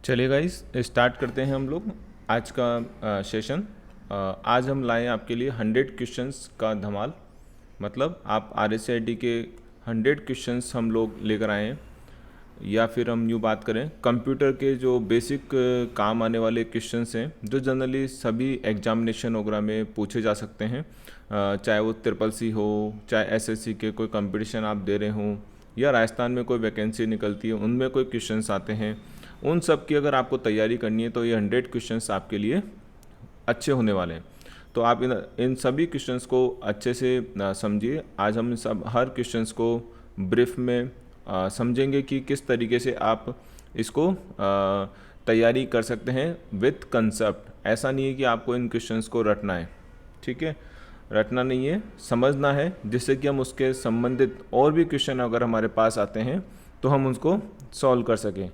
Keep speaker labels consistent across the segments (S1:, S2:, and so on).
S1: चलिए guys, start करते हैं हम लोग आज का सेशन। आज हम लाए आपके लिए 100 क्वेश्चंस का धमाल। मतलब आप RSCIT के 100 क्वेश्चंस हम लोग लेकर आए हैं, या फिर हम यूँ बात करें कंप्यूटर के जो बेसिक काम आने वाले क्वेश्चंस हैं जो जनरली सभी एग्जामिनेशन वगैरह में पूछे जा सकते हैं। चाहे वो SSC हो, चाहे SSC के कोई कंपटीशन आप दे रहे हों, या राजस्थान में कोई वैकेंसी निकलती है उनमें कोई क्वेश्चंस आते हैं, उन सब की अगर आपको तैयारी करनी है तो ये 100 क्वेश्चंस आपके लिए अच्छे होने वाले हैं। तो आप इन सभी क्वेश्चंस को अच्छे से समझिए। आज हम हर क्वेश्चंस को ब्रीफ में समझेंगे कि किस तरीके से आप इसको तैयारी कर सकते हैं विथ कंसेप्ट। ऐसा नहीं है कि आपको इन क्वेश्चंस को रटना है, ठीक है, रटना नहीं है, समझना है, जिससे कि हम उसके संबंधित और भी क्वेश्चन अगर हमारे पास आते हैं तो हम उसको सॉल्व कर सकें।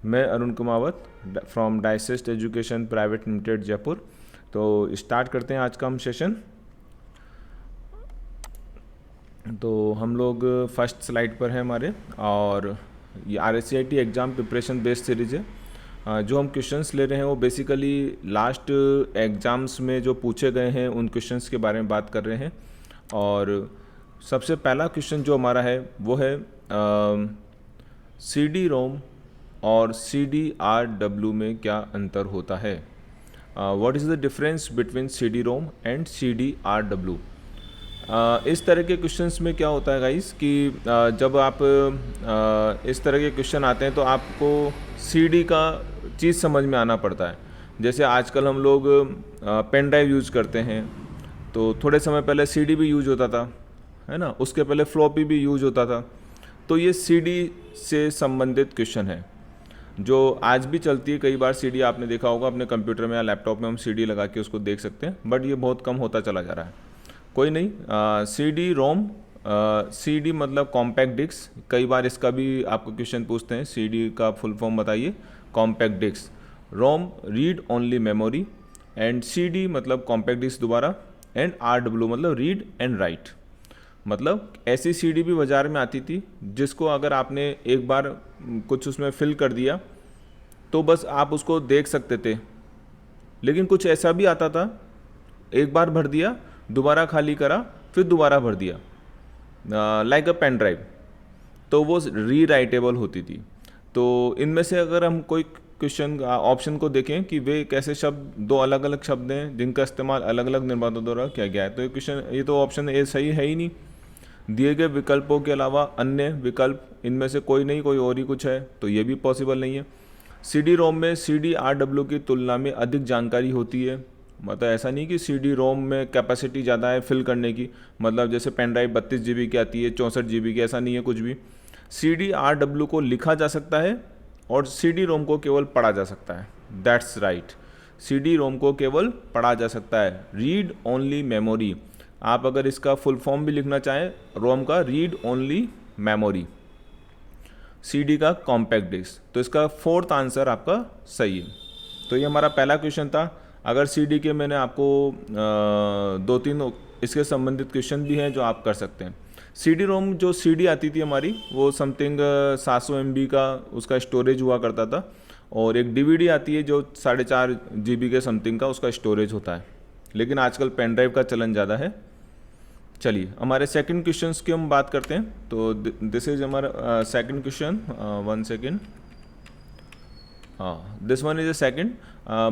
S1: मैं अरुण कुमावत फ्रॉम डाइसेस्ट एजुकेशन प्राइवेट लिमिटेड जयपुर। तो स्टार्ट करते हैं आज का हम सेशन। तो हम लोग फर्स्ट स्लाइड पर हैं हमारे, और ये RSCIT exam preparation based series है। जो हम क्वेश्चंस ले रहे हैं वो बेसिकली लास्ट एग्ज़ाम्स में जो पूछे गए हैं उन क्वेश्चंस के बारे में बात कर रहे हैं। और सबसे पहला क्वेश्चन जो हमारा है वो है CD-ROM और CD-RW में क्या अंतर होता है। What is the difference between CD-ROM and CD-RW। इस तरह के क्वेश्चंस में क्या होता है गाइस कि जब आप इस तरह के क्वेश्चन आते हैं तो आपको CD का चीज़ समझ में आना पड़ता है। जैसे आजकल हम लोग पेन ड्राइव यूज़ करते हैं, तो थोड़े समय पहले CD भी यूज होता था, है ना, उसके पहले फ्लॉपी भी यूज होता था। तो ये CD से संबंधित क्वेश्चन है जो आज भी चलती है। कई बार CD आपने देखा होगा अपने कंप्यूटर में या लैपटॉप में, हम CD लगा के उसको देख सकते हैं, बट ये बहुत कम होता चला जा रहा है। कोई नहीं, CD-ROM, CD मतलब कॉम्पैक्ट डिस्क। कई बार इसका भी आपको क्वेश्चन पूछते हैं, CD का फुल फॉर्म बताइए, compact disc. ROM read only memory, and CD मतलब कॉम्पैक्ट डिस्क दोबारा, एंड RW मतलब रीड एंड राइट। मतलब ऐसी CD भी बाज़ार में आती थी जिसको अगर आपने एक बार कुछ उसमें फिल कर दिया तो बस आप उसको देख सकते थे, लेकिन कुछ ऐसा भी आता था, एक बार भर दिया, दोबारा खाली करा, फिर दोबारा भर दिया, लाइक अ पेन ड्राइव, तो वो री राइटेबल होती थी। तो इनमें से अगर हम कोई क्वेश्चन ऑप्शन को देखें कि वे कैसे शब्द, दो अलग अलग शब्द हैं जिनका इस्तेमाल अलग अलग निर्माताओं द्वारा किया गया है, तो ये क्वेश्चन, ये तो ऑप्शन ए सही है ही नहीं। दिए गए विकल्पों के अलावा अन्य विकल्प इनमें से कोई नहीं, कोई और ही कुछ है, तो ये भी पॉसिबल नहीं है। CD-ROM में CD-RW की तुलना में अधिक जानकारी होती है। मतलब ऐसा नहीं कि CD-ROM में कैपेसिटी ज़्यादा है फिल करने की, मतलब जैसे पेन ड्राइव 32 GB की आती है, 64 GB की, ऐसा नहीं है कुछ भी। CD-RW को लिखा जा सकता है और CD-ROM को केवल पढ़ा जा सकता है। दैट्स राइट, CD-ROM को केवल पढ़ा जा सकता है। रीड ओनली मेमोरी, आप अगर इसका फुल फॉर्म भी लिखना चाहें, रोम का रीड ओनली मेमोरी, CD का कॉम्पैक्ट डिस्क। तो इसका फोर्थ आंसर आपका सही है। तो ये हमारा पहला क्वेश्चन था। अगर CD के मैंने आपको 2-3 इसके संबंधित क्वेश्चन भी हैं जो आप कर सकते हैं। CD-ROM जो CD आती थी हमारी, वो समथिंग 700 MB का उसका स्टोरेज हुआ करता था, और एक DVD आती है जो 4.5 GB के समथिंग का उसका स्टोरेज होता है, लेकिन आजकल पेन ड्राइव का चलन ज़्यादा है। चलिए हमारे सेकंड क्वेश्चंस की हम बात करते हैं। तो दिस इज हमारा सेकंड क्वेश्चन, 1 सेकेंड, हाँ, this one is a second.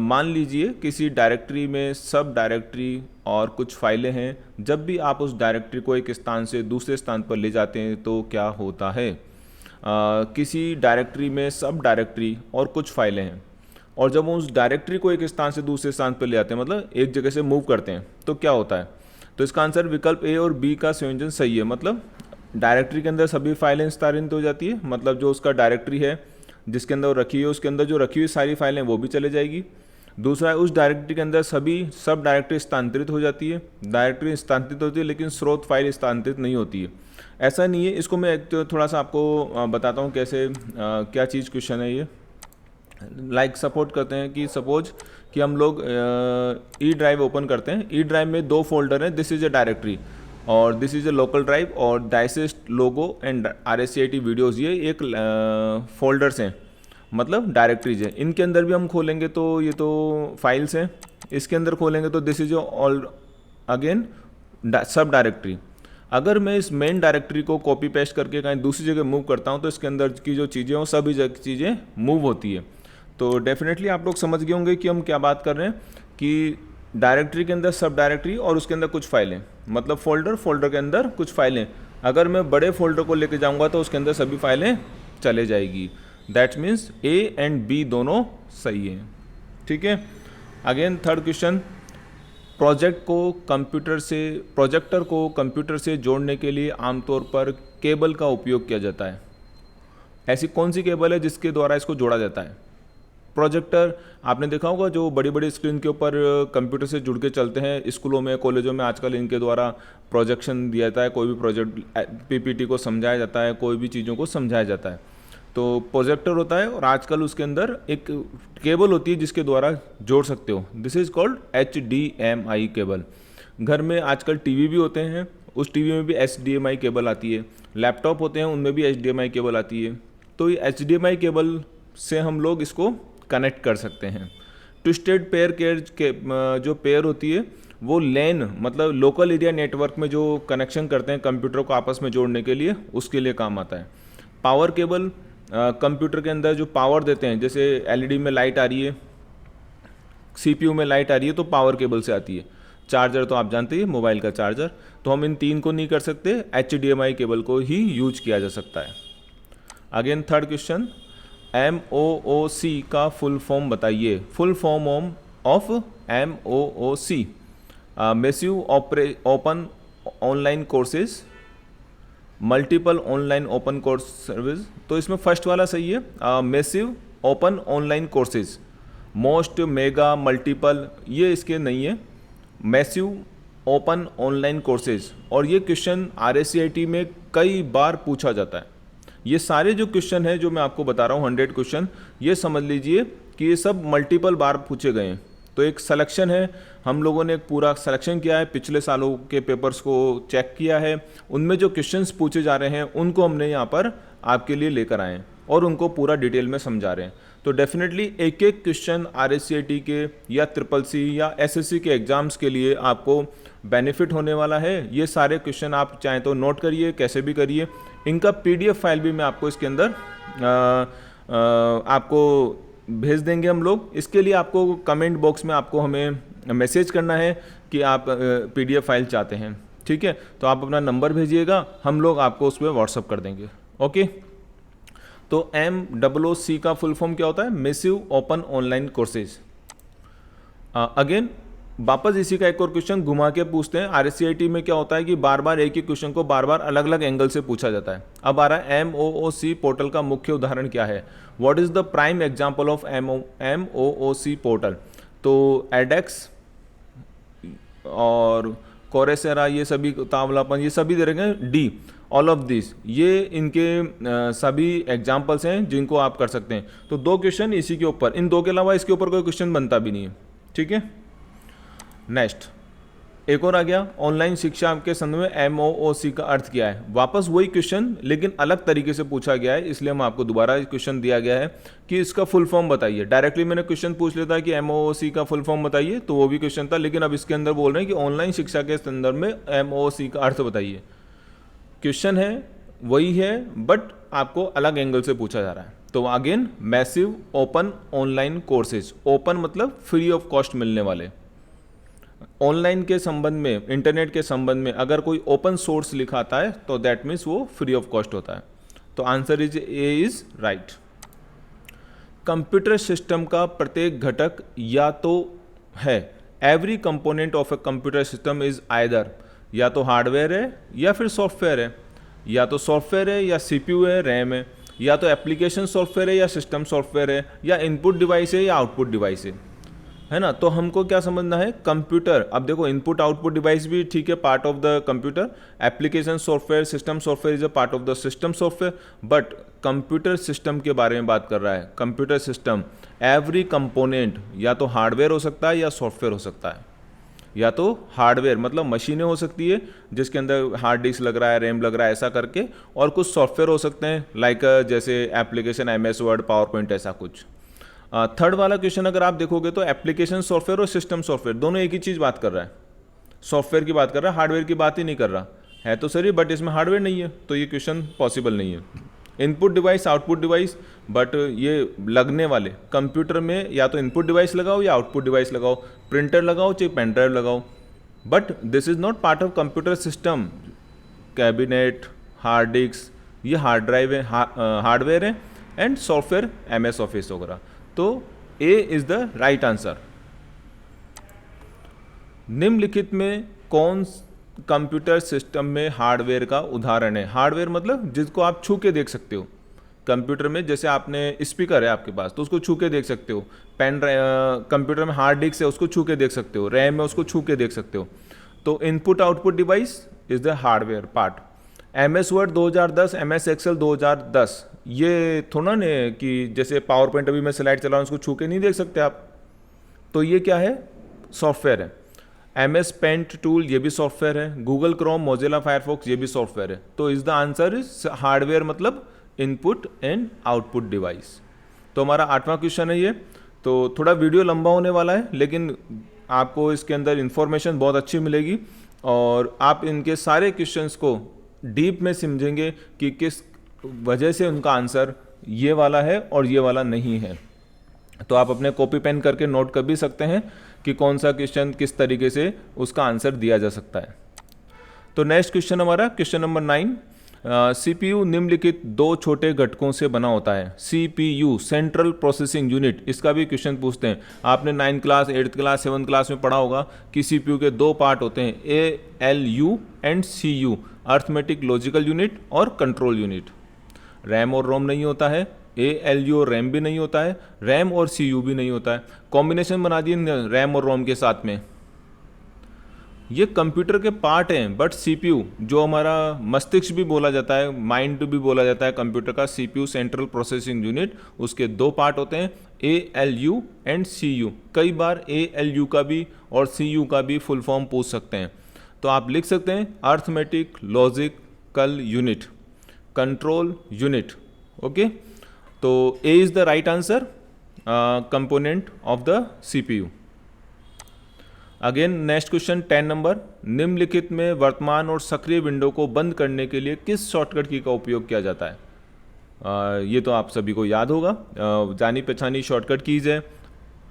S1: मान लीजिए किसी डायरेक्टरी में सब डायरेक्टरी और कुछ फाइलें हैं। जब भी आप उस डायरेक्टरी को एक स्थान से दूसरे स्थान पर ले जाते हैं तो क्या होता है। किसी डायरेक्टरी में सब डायरेक्टरी और कुछ फाइलें हैं, और जब हम उस डायरेक्टरी को एक स्थान से दूसरे स्थान पर ले जाते हैं, मतलब एक जगह से मूव करते हैं, तो क्या होता है। तो इसका आंसर विकल्प ए और बी का संयोजन सही है। मतलब डायरेक्टरी के अंदर सभी फाइलें स्थानांतरित हो जाती है, मतलब जो उसका डायरेक्टरी है जिसके अंदर वो रखी है, उसके अंदर जो रखी हुई सारी फाइलें वो भी चले जाएगी। दूसरा है उस डायरेक्टरी के अंदर सभी सब डायरेक्टरी स्थानांतरित हो जाती है। डायरेक्टरी स्थानांतरित होती है लेकिन स्रोत फाइल स्थानांतरित नहीं होती है। ऐसा नहीं है, इसको मैं थोड़ा सा आपको बताता हूँ कैसे, क्या चीज़ क्वेश्चन है ये। लाइक सपोर्ट करते हैं कि सपोज कि हम लोग ई ड्राइव ओपन करते हैं। ई ड्राइव में 2 फोल्डर हैं, दिस इज अ डायरेक्टरी और this is a local drive, और डाइसेस्ट लोगो एंड RSCIT वीडियोज़, ये एक फोल्डर्स हैं। मतलब डायरेक्टरीज है। इनके अंदर भी हम खोलेंगे तो ये तो फाइल्स हैं, इसके अंदर खोलेंगे तो दिस इज ऑल अगेन सब डायरेक्टरी। अगर मैं इस मेन डायरेक्टरी को कॉपी पेस्ट करके कहीं दूसरी जगह मूव करता हूँ तो इसके अंदर की जो चीज़ें हैं वो सभी चीज़ें मूव होती है। तो डेफिनेटली आप लोग समझ गए होंगे कि हम क्या बात कर रहे हैं कि डायरेक्टरी के अंदर सब डायरेक्टरी और उसके अंदर कुछ फाइलें, मतलब फोल्डर के अंदर कुछ फाइलें। अगर मैं बड़े फोल्डर को लेके जाऊंगा तो उसके अंदर सभी फाइलें चले जाएगी। That means A and B दोनों सही है। ठीक है। अगेन थर्ड क्वेश्चन, प्रोजेक्टर को कंप्यूटर से जोड़ने के लिए आमतौर पर केबल का उपयोग किया जाता है। ऐसी कौन सी केबल है जिसके द्वारा इसको जोड़ा जाता है? प्रोजेक्टर आपने देखा होगा जो बड़ी बड़ी स्क्रीन के ऊपर कंप्यूटर से जुड़ के चलते हैं, स्कूलों में कॉलेजों में आजकल इनके द्वारा प्रोजेक्शन दिया जाता है, कोई भी प्रोजेक्ट पीपीटी को समझाया जाता है, कोई भी चीज़ों को समझाया जाता है। तो प्रोजेक्टर होता है और आजकल उसके अंदर एक केबल होती है जिसके द्वारा जोड़ सकते हो। This is called HDMI cable. घर में आजकल टीवी भी होते हैं, उस टीवी में भी HDMI केबल आती है। लैपटॉप होते हैं उनमें भी HDMI केबल आती है। तो ये HDMI केबल से हम लोग इसको कनेक्ट कर सकते हैं। ट्विस्टेड पेयर के जो पेयर होती है वो लैन मतलब लोकल एरिया नेटवर्क में जो कनेक्शन करते हैं कंप्यूटर को आपस में जोड़ने के लिए, उसके लिए काम आता है। पावर केबल कंप्यूटर के अंदर जो पावर देते हैं, जैसे LED में लाइट आ रही है, CPU में लाइट आ रही है तो पावर केबल से आती है। चार्जर तो आप जानते हैं मोबाइल का चार्जर, तो हम इन तीन को नहीं कर सकते, HDMI केबल को ही यूज किया जा सकता है। अगेन थर्ड क्वेश्चन, MOOC का फुल फॉर्म बताइए। Full form of MOOC, massive open online courses, multiple online open course service. तो इसमें फर्स्ट वाला सही है, massive open online courses. Most, mega, multiple ये इसके नहीं है, मैसिव ओपन ऑनलाइन कोर्सेज। और ये क्वेश्चन RSCIT में कई बार पूछा जाता है। ये सारे जो क्वेश्चन हैं जो मैं आपको बता रहा हूँ 100 क्वेश्चन, ये समझ लीजिए कि ये सब मल्टीपल बार पूछे गए हैं। तो एक सिलेक्शन है, हम लोगों ने एक पूरा सिलेक्शन किया है, पिछले सालों के पेपर्स को चेक किया है, उनमें जो क्वेश्चंस पूछे जा रहे हैं उनको हमने यहाँ पर आपके लिए लेकर आए हैं और उनको पूरा डिटेल में समझा रहे हैं। तो डेफिनेटली एक एक क्वेश्चन RSCIT के या CCC या SSC के एग्ज़ाम्स के लिए आपको बेनिफिट होने वाला है। ये सारे क्वेश्चन आप चाहें तो नोट करिए, कैसे भी करिए। इनका PDF फाइल भी मैं आपको इसके अंदर आपको भेज देंगे हम लोग। इसके लिए आपको कमेंट बॉक्स में आपको हमें मैसेज करना है कि आप PDF फाइल चाहते हैं। ठीक है, तो आप अपना नंबर भेजिएगा, हम लोग आपको उस पर व्हाट्सअप कर देंगे। ओके, तो MOOC का फुल फॉर्म क्या होता है? Massive open online courses. Again वापस इसी का एक और क्वेश्चन घुमा के पूछते हैं। RSCIT में क्या होता है कि बार बार एक ही क्वेश्चन को बार बार अलग अलग एंगल से पूछा जाता है। अब आ रहा है MOOC पोर्टल का मुख्य उदाहरण क्या है? What is the prime example of MOOC portal? तो एडेक्स और कोरेसेरा, ये सभी तावलापन, ये सभी दे रखे हैं D, ऑल ऑफ दिस, ये इनके सभी एग्जाम्पल्स हैं जिनको आप कर सकते हैं। तो दो क्वेश्चन इसी के ऊपर, इन दो के अलावा इसके ऊपर कोई क्वेश्चन बनता भी नहीं है। ठीक है, नेक्स्ट एक और आ गया, ऑनलाइन शिक्षा के संदर्भ में MOOC का अर्थ क्या है? वापस वही क्वेश्चन लेकिन अलग तरीके से पूछा गया है, इसलिए हम आपको दोबारा क्वेश्चन दिया गया है कि इसका फुल फॉर्म बताइए। डायरेक्टली मैंने क्वेश्चन पूछ लिया था कि MOOC का फुल फॉर्म बताइए, तो वो भी क्वेश्चन था, लेकिन अब इसके अंदर बोल रहे हैं कि ऑनलाइन शिक्षा के संदर्भ में MOOC का अर्थ बताइए। क्वेश्चन है वही है बट आपको अलग एंगल से पूछा जा रहा है। तो again massive open online courses, open मतलब फ्री ऑफ कॉस्ट मिलने वाले। ऑनलाइन के संबंध में, इंटरनेट के संबंध में अगर कोई ओपन सोर्स लिखाता है तो दैट मीन्स वो फ्री ऑफ कॉस्ट होता है। तो answer is a is right. Computer system का प्रत्येक घटक या तो है, every component of a computer system is either, या तो हार्डवेयर है या फिर सॉफ्टवेयर है, या तो सॉफ्टवेयर है या CPU है, रैम है, या तो एप्लीकेशन सॉफ्टवेयर है या सिस्टम सॉफ्टवेयर है, या इनपुट डिवाइस है या आउटपुट डिवाइस है ना। तो हमको क्या समझना है? कंप्यूटर, अब देखो इनपुट आउटपुट डिवाइस भी ठीक है, part of the computer, application software, system software is a part of the system software, but computer system के बारे में बात कर रहा है। कंप्यूटर सिस्टम एवरी कंपोनेंट या तो हार्डवेयर हो सकता है या सॉफ्टवेयर हो सकता है। या तो हार्डवेयर मतलब मशीनें हो सकती है जिसके अंदर हार्ड डिस्क लग रहा है, रैम लग रहा है, ऐसा करके, और कुछ सॉफ्टवेयर हो सकते हैं लाइक जैसे application MS word, power point, ऐसा कुछ। थर्ड वाला क्वेश्चन अगर आप देखोगे तो एप्लीकेशन सॉफ्टवेयर और सिस्टम सॉफ्टवेयर दोनों एक ही चीज़ बात कर रहा है, सॉफ्टवेयर की बात कर रहा है, हार्डवेयर की बात ही नहीं कर रहा है। तो सही, बट इसमें हार्डवेयर नहीं है तो ये क्वेश्चन पॉसिबल नहीं है। Input device, output device, but ये लगने वाले कंप्यूटर में या तो इनपुट डिवाइस लगाओ या आउटपुट डिवाइस लगाओ, प्रिंटर लगाओ चाहे पेन ड्राइव लगाओ, but this is not part of computer system. Cabinet, hard disk, ये हार्ड ड्राइव है, हार्डवेयर है, एंड सॉफ्टवेयर MS ऑफिस वगैरह। तो A is the right answer. निम्नलिखित में कौन कंप्यूटर सिस्टम में हार्डवेयर का उदाहरण है? हार्डवेयर मतलब जिसको आप छू के देख सकते हो। कंप्यूटर में जैसे आपने स्पीकर है आपके पास तो उसको छू के देख सकते हो, पेन कंप्यूटर में हार्ड डिस्क है उसको छू के देख सकते हो, रैम है उसको छू के देख सकते हो। तो input output device is the hardware part. MS Word 2010, MS Excel 2010, ये थोड़ा ना कि जैसे पावर पॉइंट अभी मैं स्लाइड चला रहा हूँ उसको छू के नहीं देख सकते आप, तो ये क्या है? सॉफ्टवेयर है। MS पेंट टूल ये भी सॉफ्टवेयर है, गूगल क्रोम, मोजिला फायरफॉक्स ये भी सॉफ्टवेयर है। तो is the answer is hardware मतलब इनपुट एंड आउटपुट डिवाइस। तो हमारा 8वां क्वेश्चन है ये। तो थोड़ा वीडियो लंबा होने वाला है लेकिन आपको इसके अंदर इंफॉर्मेशन बहुत अच्छी मिलेगी और आप इनके सारे क्वेश्चंस को डीप में समझेंगे कि किस वजह से उनका आंसर ये वाला है और ये वाला नहीं है। तो आप अपने कॉपी पेन करके नोट कर भी सकते हैं कि कौन सा क्वेश्चन किस तरीके से उसका आंसर दिया जा सकता है। तो नेक्स्ट क्वेश्चन हमारा क्वेश्चन नंबर 9। CPU निम्नलिखित दो छोटे घटकों से बना होता है। CPU सेंट्रल प्रोसेसिंग यूनिट, इसका भी क्वेश्चन पूछते हैं। आपने 9th class, 8th class, 7th class में पढ़ा होगा कि CPU के दो पार्ट होते हैं, ALU and CU, arithmetic logical unit और कंट्रोल यूनिट। रैम और रोम नहीं होता है, ALU और रैम भी नहीं होता है, रैम और CU भी नहीं होता है। कॉम्बिनेशन बना दिए रैम और रोम के साथ में। ये कंप्यूटर के पार्ट हैं, बट CPU जो हमारा मस्तिष्क भी बोला जाता है, माइंड भी बोला जाता है कंप्यूटर का, CPU सेंट्रल प्रोसेसिंग यूनिट, उसके दो पार्ट होते हैं, ALU एंड CU। कई बार ALU का भी और CU का भी फुल फॉर्म पूछ सकते हैं। तो आप लिख सकते हैं arithmetic logical unit, control unit. Okay, तो A is the right answer, component of the CPU। Again next question 10 number. निम्नलिखित में वर्तमान और सक्रिय विंडो को बंद करने के लिए किस शॉर्टकट की का उपयोग किया जाता है? ये तो आप सभी को याद होगा, जानी पहचानी शॉर्टकट कीज है,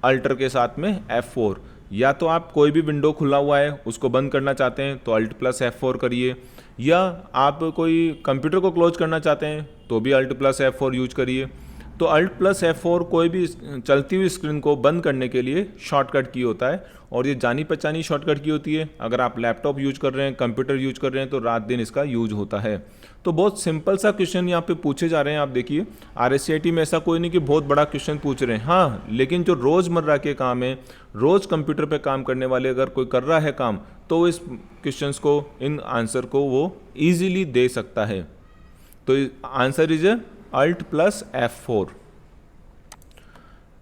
S1: अल्टर के साथ में F4। या तो आप कोई भी विंडो खुला हुआ है उसको बंद करना चाहते हैं तो Alt+F4 करिए, या आप कोई कंप्यूटर को क्लोज करना चाहते हैं तो भी Alt+F4 यूज करिए। तो Alt+F4 कोई भी चलती हुई स्क्रीन को बंद करने के लिए शॉर्टकट की होता है और ये जानी पहचानी शॉर्टकट की होती है। अगर आप लैपटॉप यूज कर रहे हैं, कंप्यूटर यूज कर रहे हैं तो रात दिन इसका यूज होता है। तो बहुत सिंपल सा क्वेश्चन यहाँ पे पूछे जा रहे हैं। आप देखिए RSCIT में ऐसा कोई नहीं कि बहुत बड़ा क्वेश्चन पूछ रहे हैं, हाँ, लेकिन जो रोज़मर्रा के काम है, रोज़ कंप्यूटर पे काम करने वाले अगर कोई कर रहा है काम, तो इस क्वेश्चंस को, इन आंसर को वो ईजिली दे सकता है। तो आंसर इज Alt+F4।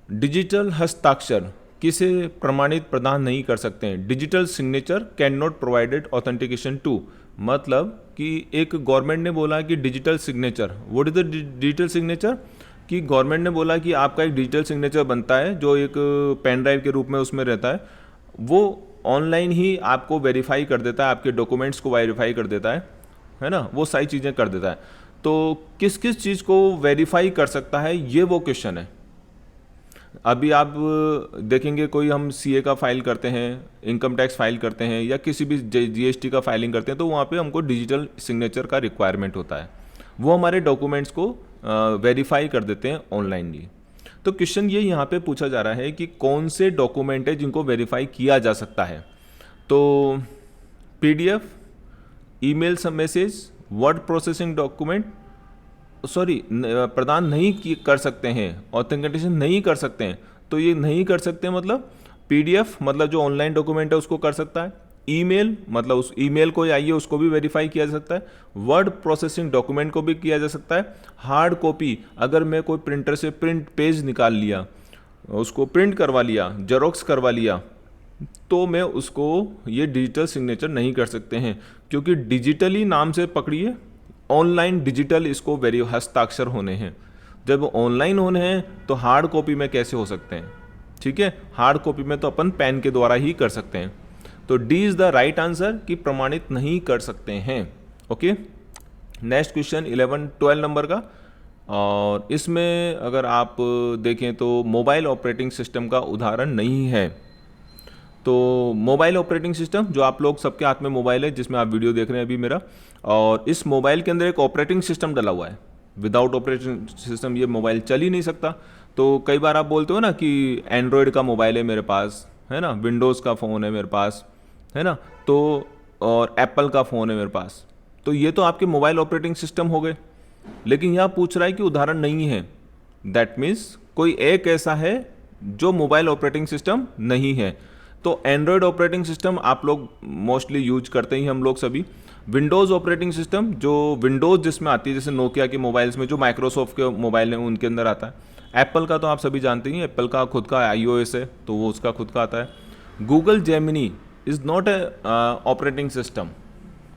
S1: डिजिटल हस्ताक्षर किसे प्रमाणित प्रदान नहीं कर सकते हैं? Digital signature can not provided authentication to. मतलब कि एक गवर्नमेंट ने बोला कि digital signature, what is the digital signature, कि गवर्नमेंट ने बोला कि आपका एक डिजिटल सिग्नेचर बनता है जो एक पेन ड्राइव के रूप में उसमें रहता है, वो ऑनलाइन ही आपको वेरीफाई कर देता है, आपके डॉक्यूमेंट्स को वेरीफाई कर देता है ना, वो सारी चीज़ें कर देता है। तो किस किस चीज़ को वेरीफाई कर सकता है, ये वो क्वेश्चन है। अभी आप देखेंगे कोई हम CA का फाइल करते हैं, इनकम टैक्स फाइल करते हैं या किसी भी GST का फाइलिंग करते हैं तो वहाँ पे हमको डिजिटल सिग्नेचर का रिक्वायरमेंट होता है, वो हमारे डॉक्यूमेंट्स को वेरीफाई कर देते हैं ऑनलाइनली। तो क्वेश्चन ये यहाँ पे पूछा जा रहा है कि कौन से डॉक्यूमेंट है जिनको वेरीफाई किया जा सकता है। तो PDF, email message, word processing document प्रदान नहीं कर सकते हैं, ऑथेंटिकेशन नहीं कर सकते हैं। तो ये नहीं कर सकते मतलब PDF मतलब जो ऑनलाइन डॉक्यूमेंट है उसको कर सकता है, ईमेल मतलब उस ईमेल को आइए उसको भी वेरीफाई किया जा सकता है, वर्ड प्रोसेसिंग डॉक्यूमेंट को भी किया जा सकता है, हार्ड कॉपी अगर मैं कोई प्रिंटर से प्रिंट पेज निकाल लिया, उसको प्रिंट करवा लिया, जेरोक्स करवा लिया, तो मैं उसको ये डिजिटल सिग्नेचर नहीं कर सकते हैं, क्योंकि डिजिटली नाम से पकड़िए, ऑनलाइन डिजिटल इसको वेरी हस्ताक्षर होने हैं। जब ऑनलाइन होने हैं तो हार्ड कॉपी में कैसे हो सकते हैं? ठीक है, हार्ड कॉपी में तो अपन पेन के द्वारा ही कर सकते हैं। तो D is the right answer कि प्रमाणित नहीं कर सकते हैं। ओके, नेक्स्ट क्वेश्चन 11-12 नंबर का, और इसमें अगर आप देखें तो मोबाइल ऑपरेटिंग सिस्टम का उदाहरण नहीं है। तो मोबाइल ऑपरेटिंग सिस्टम, जो आप लोग सबके हाथ में मोबाइल है जिसमें आप वीडियो देख रहे हैं अभी मेरा, और इस मोबाइल के अंदर एक ऑपरेटिंग सिस्टम डला हुआ है। विदाउट ऑपरेटिंग सिस्टम ये मोबाइल चल ही नहीं सकता। तो कई बार आप बोलते हो ना कि एंड्रॉयड का मोबाइल है मेरे पास, है ना, विंडोज़ का फ़ोन है मेरे पास, है ना, तो और एप्पल का फ़ोन है मेरे पास, तो ये तो आपके मोबाइल ऑपरेटिंग सिस्टम हो गए। लेकिन यहाँ पूछ रहा है कि उदाहरण नहीं है, दैट मीन्स कोई एक ऐसा है जो मोबाइल ऑपरेटिंग सिस्टम नहीं है। तो एंड्रॉयड ऑपरेटिंग सिस्टम आप लोग मोस्टली यूज करते ही, हम लोग सभी। विंडोज़ ऑपरेटिंग सिस्टम, जो विंडोज़ जिसमें आती है, जैसे नोकिया के मोबाइल्स में जो माइक्रोसॉफ्ट के मोबाइल हैं उनके अंदर आता है। एप्पल का तो आप सभी जानते ही, एप्पल का खुद का iOS है तो वो उसका खुद का आता है। Google Gemini is not A operating system,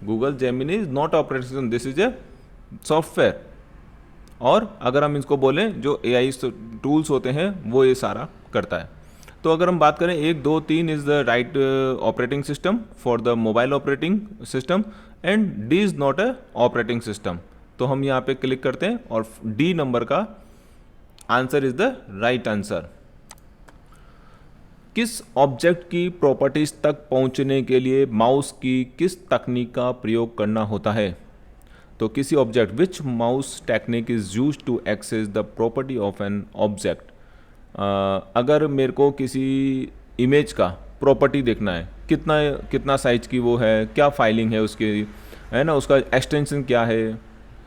S1: Google Gemini is not operating system, this is a software. और अगर हम इसको बोलें जो AI टूल्स होते हैं वो ये सारा करता है। तो अगर हम बात करें 1, 2, 3 is the right operating system for the mobile operating system, and D is not A operating system. तो हम यहाँ पे क्लिक करते हैं और डी नंबर का answer is the right answer. किस ऑब्जेक्ट की प्रॉपर्टीज तक पहुँचने के लिए माउस की किस तकनीक का प्रयोग करना होता है? तो किसी object, which mouse technique is use to access the property of an object. अगर मेरे को किसी इमेज का प्रॉपर्टी देखना है, कितना साइज की वो है, क्या फाइलिंग है उसकी, है ना, उसका एक्सटेंशन क्या है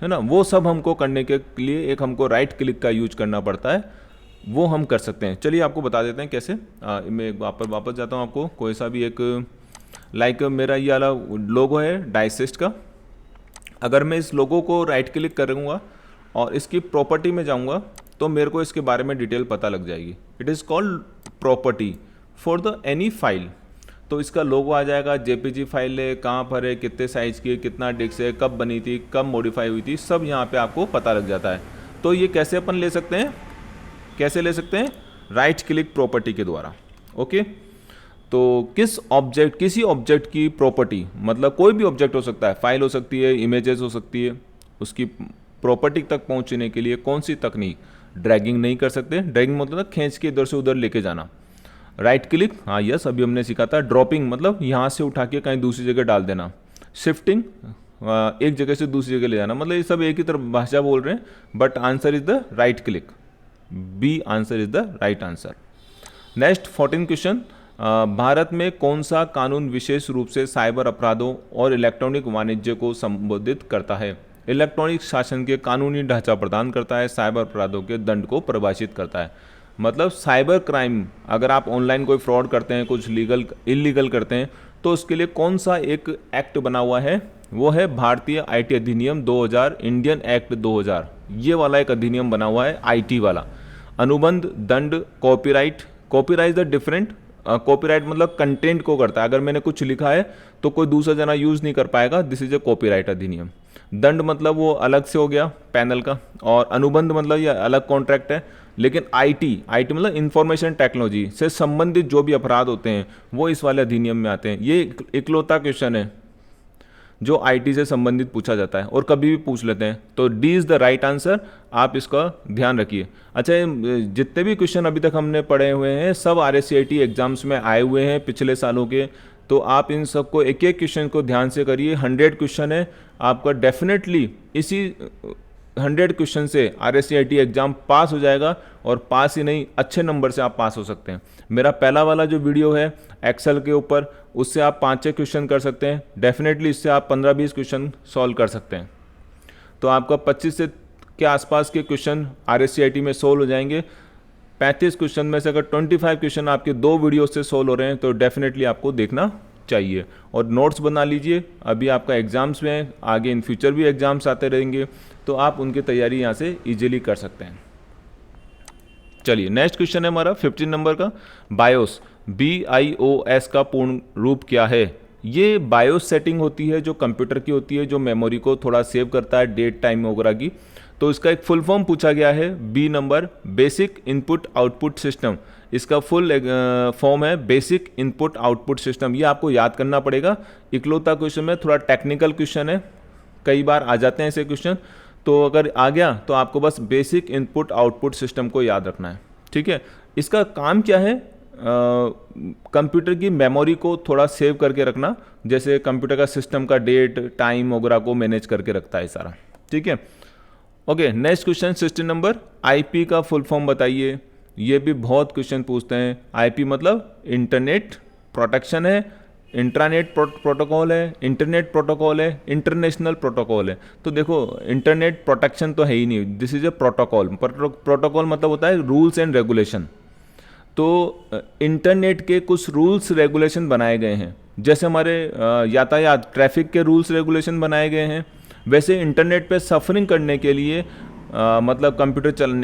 S1: ना, वो सब हमको करने के लिए एक हमको राइट क्लिक का यूज करना पड़ता है, वो हम कर सकते हैं। चलिए आपको बता देते हैं कैसे। मैं वापस जाता हूँ, आपको कोई सा भी एक, लाइक मेरा ये वाला लोगो है डाइसिस्ट का। अगर मैं इस लोगो को राइट क्लिक करूँगा और इसकी प्रॉपर्टी में जाऊँगा तो मेरे को इसके बारे में डिटेल पता लग जाएगी। It is called property for the any file. तो इसका लोगो आ जाएगा, जेपीजी फाइल है, कहाँ पर है, कितने साइज़ की है, कितना डिस्क है, कब बनी थी, कब मॉडिफाई हुई थी, सब यहाँ पे आपको पता लग जाता है। तो ये कैसे अपन ले सकते हैं, कैसे ले सकते हैं? राइट क्लिक प्रॉपर्टी के द्वारा। ओके, तो किसी ऑब्जेक्ट की प्रॉपर्टी, मतलब कोई भी ऑब्जेक्ट हो सकता है, फाइल हो सकती है, इमेजेस हो सकती है, उसकी प्रॉपर्टी तक पहुंचने के लिए कौन सी तकनीक? ड्रैगिंग नहीं कर सकते। ड्रैगिंग मतलब खींच के इधर से उधर लेके जाना। राइट क्लिक, हाँ यस, अभी हमने सीखा था। ड्रॉपिंग मतलब यहाँ से उठा के कहीं दूसरी जगह डाल देना। शिफ्टिंग, एक जगह से दूसरी जगह ले जाना। मतलब ये सब एक ही तरफ भाषा बोल रहे हैं, but answer is the right click. B answer is the right answer. Next 14 question, Bharat में कौन सा कानून विशेष रूप से साइबर अपराधों और इलेक्ट्रॉनिक वाणिज्य को संबोधित करता है? इलेक्ट्रॉनिक शासन के कानूनी ढांचा प्रदान करता है, साइबर अपराधों के दंड को परिभाषित करता है। मतलब साइबर क्राइम, अगर आप ऑनलाइन कोई फ्रॉड करते हैं, कुछ इलीगल करते हैं, तो उसके लिए कौन सा एक एक्ट बना हुआ है? वो है भारतीय IT अधिनियम 2000, इंडियन एक्ट 2000। ये वाला एक अधिनियम बना हुआ है IT वाला। अनुबंध, दंड, copyright. Copyright the different, copyright मतलब कंटेंट को करता है। अगर मैंने कुछ लिखा है तो कोई दूसरा जना यूज़ नहीं कर पाएगा, दिस इज ए कॉपीराइट अधिनियम। दंड मतलब वो अलग से हो गया पैनल का, और अनुबंध मतलब ये अलग कॉन्ट्रैक्ट है। लेकिन IT मतलब इंफॉर्मेशन टेक्नोलॉजी से संबंधित जो भी अपराध होते हैं वो इस वाले अधिनियम में आते हैं। ये इकलौता क्वेश्चन है जो IT से संबंधित पूछा जाता है, और कभी भी पूछ लेते हैं। तो D is the right answer, आप इसका ध्यान रखिए। अच्छा, जितने भी क्वेश्चन अभी तक हमने पढ़े हुए हैं सब RSCIT एग्जाम्स में आए हुए हैं पिछले सालों के, तो आप इन सबको एक एक क्वेश्चन को ध्यान से करिए। 100 क्वेश्चन है आपका, डेफिनेटली इसी 100 क्वेश्चन से RSCIT एग्जाम पास हो जाएगा, और पास ही नहीं, अच्छे नंबर से आप पास हो सकते हैं। मेरा पहला वाला जो वीडियो है एक्सेल के ऊपर, उससे आप 5-6 क्वेश्चन कर सकते हैं, डेफिनेटली इससे आप 15-20 क्वेश्चन सॉल्व कर सकते हैं। तो आपका 25 से के आसपास के क्वेश्चन RSCIT में सोल्व हो जाएंगे। 35 क्वेश्चन में से अगर 25 क्वेश्चन आपके 2 वीडियो से सोल्व हो रहे हैं तो डेफिनेटली आपको देखना चाहिए, और नोट्स बना लीजिए। अभी आपका एग्जाम्स में है, आगे इन फ्यूचर भी एग्जाम्स आते रहेंगे, तो आप उनकी तैयारी यहाँ से ईजिली कर सकते हैं। चलिए नेक्स्ट क्वेश्चन है हमारा 15 नंबर का, बायोस। BIOS का पूर्ण रूप क्या है? ये बायोस सेटिंग होती है जो कंप्यूटर की होती है, जो मेमोरी को थोड़ा सेव करता है, डेट टाइम वगैरह की। तो इसका एक फुल फॉर्म पूछा गया है, B number, basic input output system. इसका फुल फॉर्म है बेसिक इनपुट आउटपुट सिस्टम। ये आपको याद करना पड़ेगा, इकलौता क्वेश्चन में, थोड़ा टेक्निकल क्वेश्चन है, कई बार आ जाते हैं ऐसे क्वेश्चन। तो अगर आ गया तो आपको बस बेसिक इनपुट आउटपुट सिस्टम को याद रखना है, ठीक है। इसका काम क्या है? कंप्यूटर की मेमोरी को थोड़ा सेव करके रखना, जैसे कंप्यूटर का सिस्टम का डेट टाइम वगैरह को मैनेज करके रखता है सारा, ठीक है। Okay, next question 16 number, IP का फुल फॉर्म बताइए। ये भी बहुत क्वेश्चन पूछते हैं। आईपी मतलब इंटरनेट प्रोटेक्शन है, इंट्रानेट प्रोटोकॉल है, इंटरनेट प्रोटोकॉल है, इंटरनेशनल प्रोटोकॉल है। तो देखो, इंटरनेट प्रोटेक्शन तो है ही नहीं, this is a protocol. Protocol मतलब होता है रूल्स एंड रेगुलेशन। तो इंटरनेट के कुछ रूल्स रेगुलेशन बनाए गए हैं, जैसे हमारे यातायात ट्रैफिक के रूल्स रेगुलेशन बनाए गए हैं, वैसे इंटरनेट पे सफरिंग करने के लिए मतलब